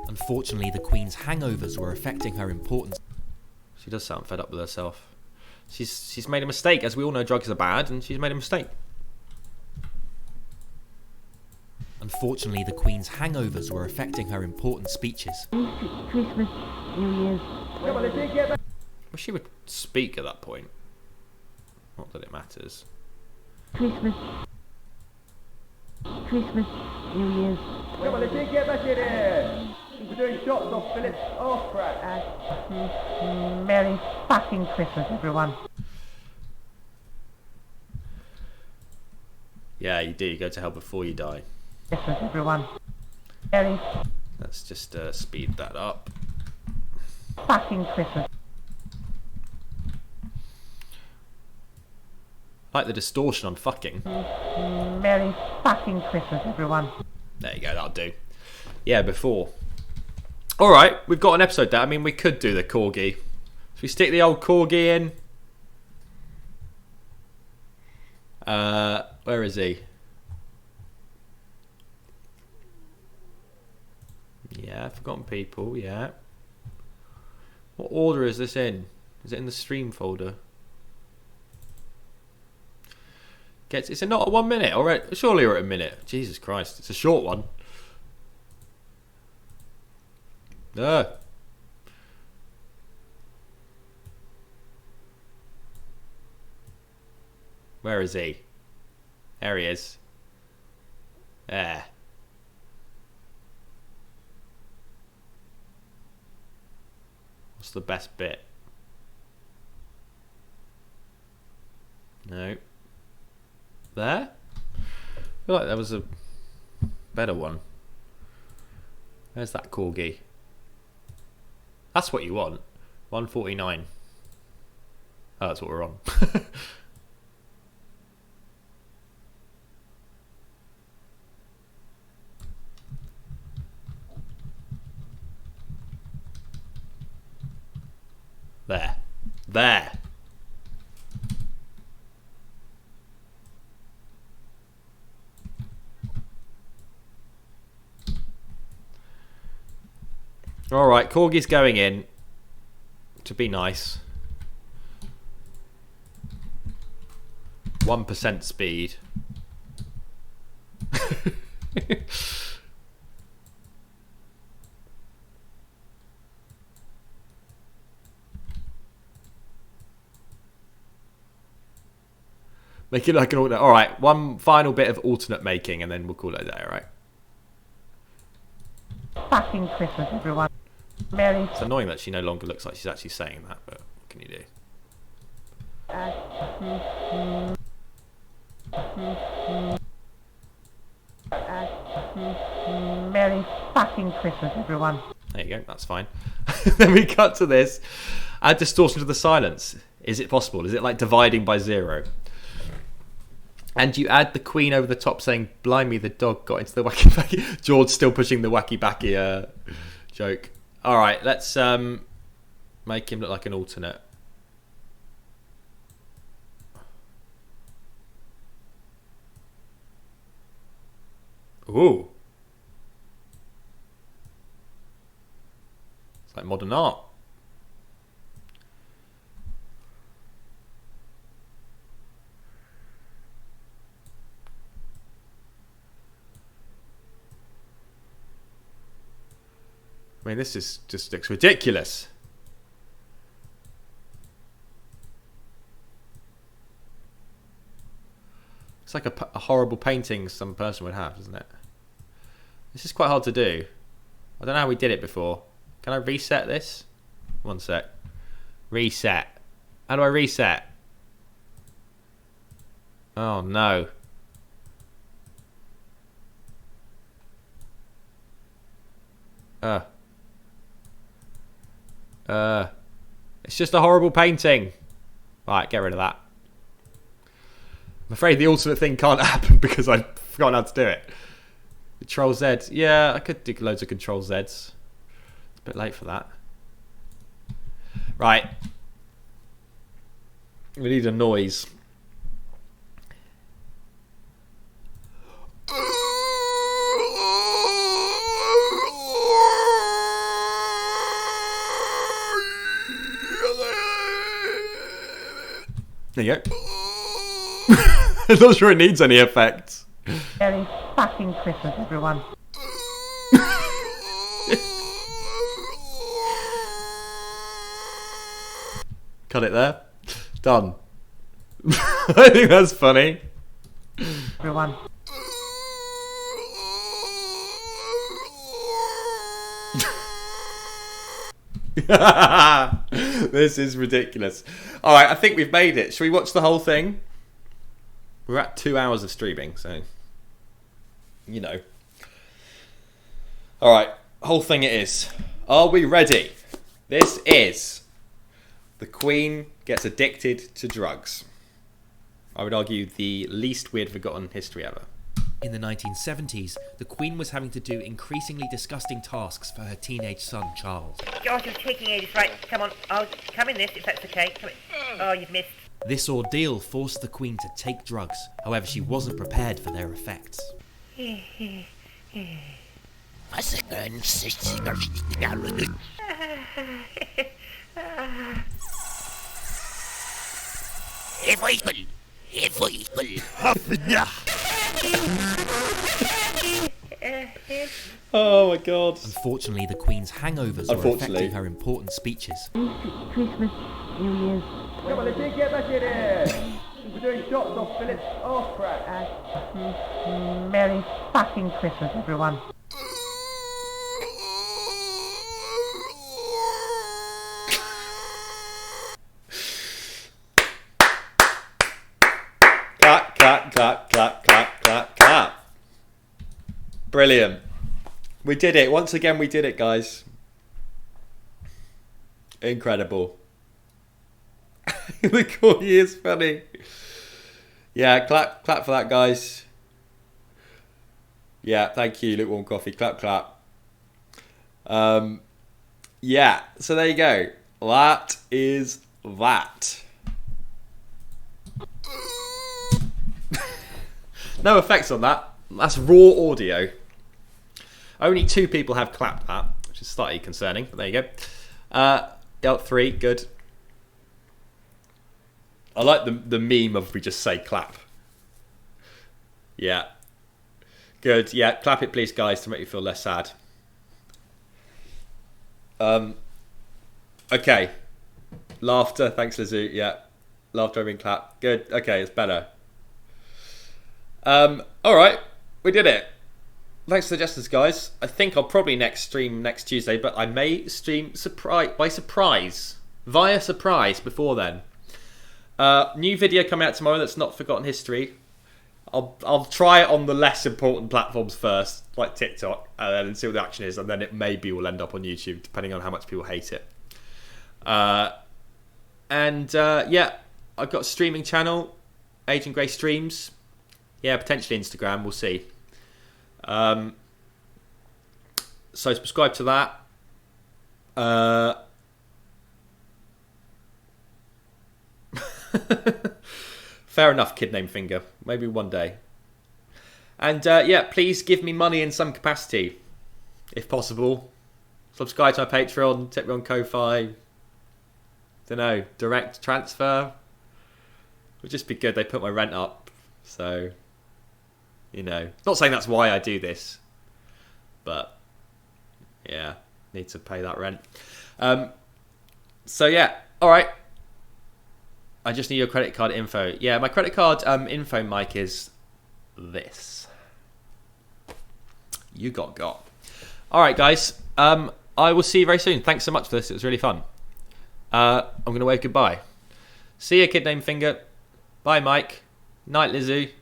Unfortunately, the Queen's hangovers were affecting her important... She does sound fed up with herself. She's made a mistake. As we all know, drugs are bad, and she's made a mistake. Unfortunately, the Queen's hangovers were affecting her important speeches. Christmas, New Year's. Come on, Lizzie, get back. Well, she would speak at that point. Not that it matters. Christmas, Christmas, New Year's. Come on, let's get back in here. We're doing shots off Philip's arse crack. Merry fucking Christmas, everyone. Yeah, you do. You go to hell before you die. Christmas, everyone. Merry Let's just speed that up. fucking Christmas. I like the distortion on fucking. Merry fucking Christmas, everyone. There you go, that'll do. Yeah, before. Alright, we've got an episode there. I mean, we could do the corgi. Should we stick the old corgi in? Where is he? Yeah, Forgotten People, yeah. What order is this in? Is it in the stream folder? Is it not a 1 minute? Alright, surely we're at a minute. Jesus Christ, it's a short one. Where is he? There he is. There. What's the best bit? No. There? I feel like there was a better one. Where's that corgi? That's what you want. 149. Oh, that's what we're on. There. There. Alright, corgi's going in. To be nice. 1% speed. Make it like an alternate. Alright, one final bit of alternate making and then we'll call it a day, alright? Fucking Christmas, everyone. Merry. It's annoying that she no longer looks like she's actually saying that, but what can you do? Merry fucking Christmas, everyone. There you go, that's fine. Then we cut to this. Add distortion to the silence. Is it possible? Is it like dividing by 0? And you add the Queen over the top saying, "Blimey, the dog got into the wacky backy." George still pushing the wacky backy joke. Alright, let's make him look like an alternate. Ooh. It's like modern art. I mean, this is just looks ridiculous. It's like a horrible painting some person would have, isn't it? This is quite hard to do. I don't know how we did it before. Can I reset this? One sec. Reset. How do I reset? Oh no. It's just a horrible painting. Right, get rid of that. I'm afraid the alternate thing can't happen because I've forgotten how to do it. Control Z. Yeah, I could do loads of Control Zs. It's a bit late for that. Right. We need a noise. There you go. I'm not sure it needs any effects. Merry fucking Christmas, everyone. Cut it there. Done. I think that's funny. Everyone. This is ridiculous. All right, I think we've made it. Shall we watch the whole thing? We're at 2 hours of streaming, so you know. All right, whole thing it is. Are we ready? This is the Queen gets addicted to drugs. I would argue the least weird forgotten history ever. In the 1970s, the Queen was having to do increasingly disgusting tasks for her teenage son, Charles. God, you're taking ages. Right, come on. I'll come in this if that's okay. Come in. Oh, you've missed. This ordeal forced the Queen to take drugs. However, she wasn't prepared for their effects. Oh my god. Unfortunately, the Queen's hangovers were affecting her important speeches. Christmas, New Year's. Come on, let's get back in here. We're doing shots off Philip's arse crack. Merry fucking Christmas, everyone. Clap, clap, clap, clap, clap, clap, clap. Brilliant. We did it. Once again, we did it, guys. Incredible. The corny is funny. Yeah, clap for that, guys. Yeah, thank you, lukewarm coffee. Clap. Yeah, so there you go. That is that. No effects on that. That's raw audio. Only 2 people have clapped that, which is slightly concerning, but there you go. Dealt 3, good. I like the meme of we just say clap. Yeah. Good. Yeah, clap it please, guys, to make you feel less sad. Okay. Laughter. Thanks, Lizu. Yeah. Laughter over clap. Good. Okay, it's better. Alright. We did it. Thanks for the suggestions, guys. I think I'll probably stream next Tuesday, but I may stream via surprise before then. New video coming out tomorrow that's not forgotten history. I'll try it on the less important platforms first, like TikTok, and then see what the action is, and then it maybe will end up on YouTube, depending on how much people hate it. Yeah, I've got a streaming channel, Adrian Gray Streams. Yeah, potentially Instagram, we'll see. So subscribe to that. Fair enough, kid named Finger. Maybe one day. And yeah, please give me money in some capacity, if possible. Subscribe to my Patreon, tip me on Ko-Fi. Don't know, direct transfer. Would just be good. They put my rent up, so you know. Not saying that's why I do this, but yeah, need to pay that rent. So yeah, all right. I just need your credit card info. Yeah, my credit card info, Mike, is this. You got. All right, guys. I will see you very soon. Thanks so much for this. It was really fun. I'm going to wave goodbye. See you, kid named Finger. Bye, Mike. Night, Lizzie.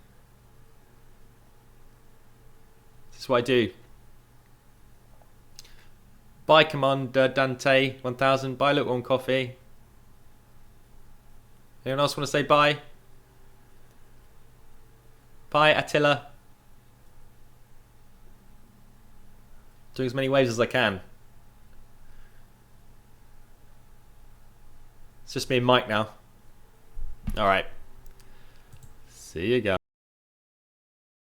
This is what I do. Bye, Commander Dante 1000. Bye, Lukewarm Coffee. Anyone else want to say bye? Bye, Attila. Doing as many waves as I can. It's just me and Mike now. Alright. See you guys.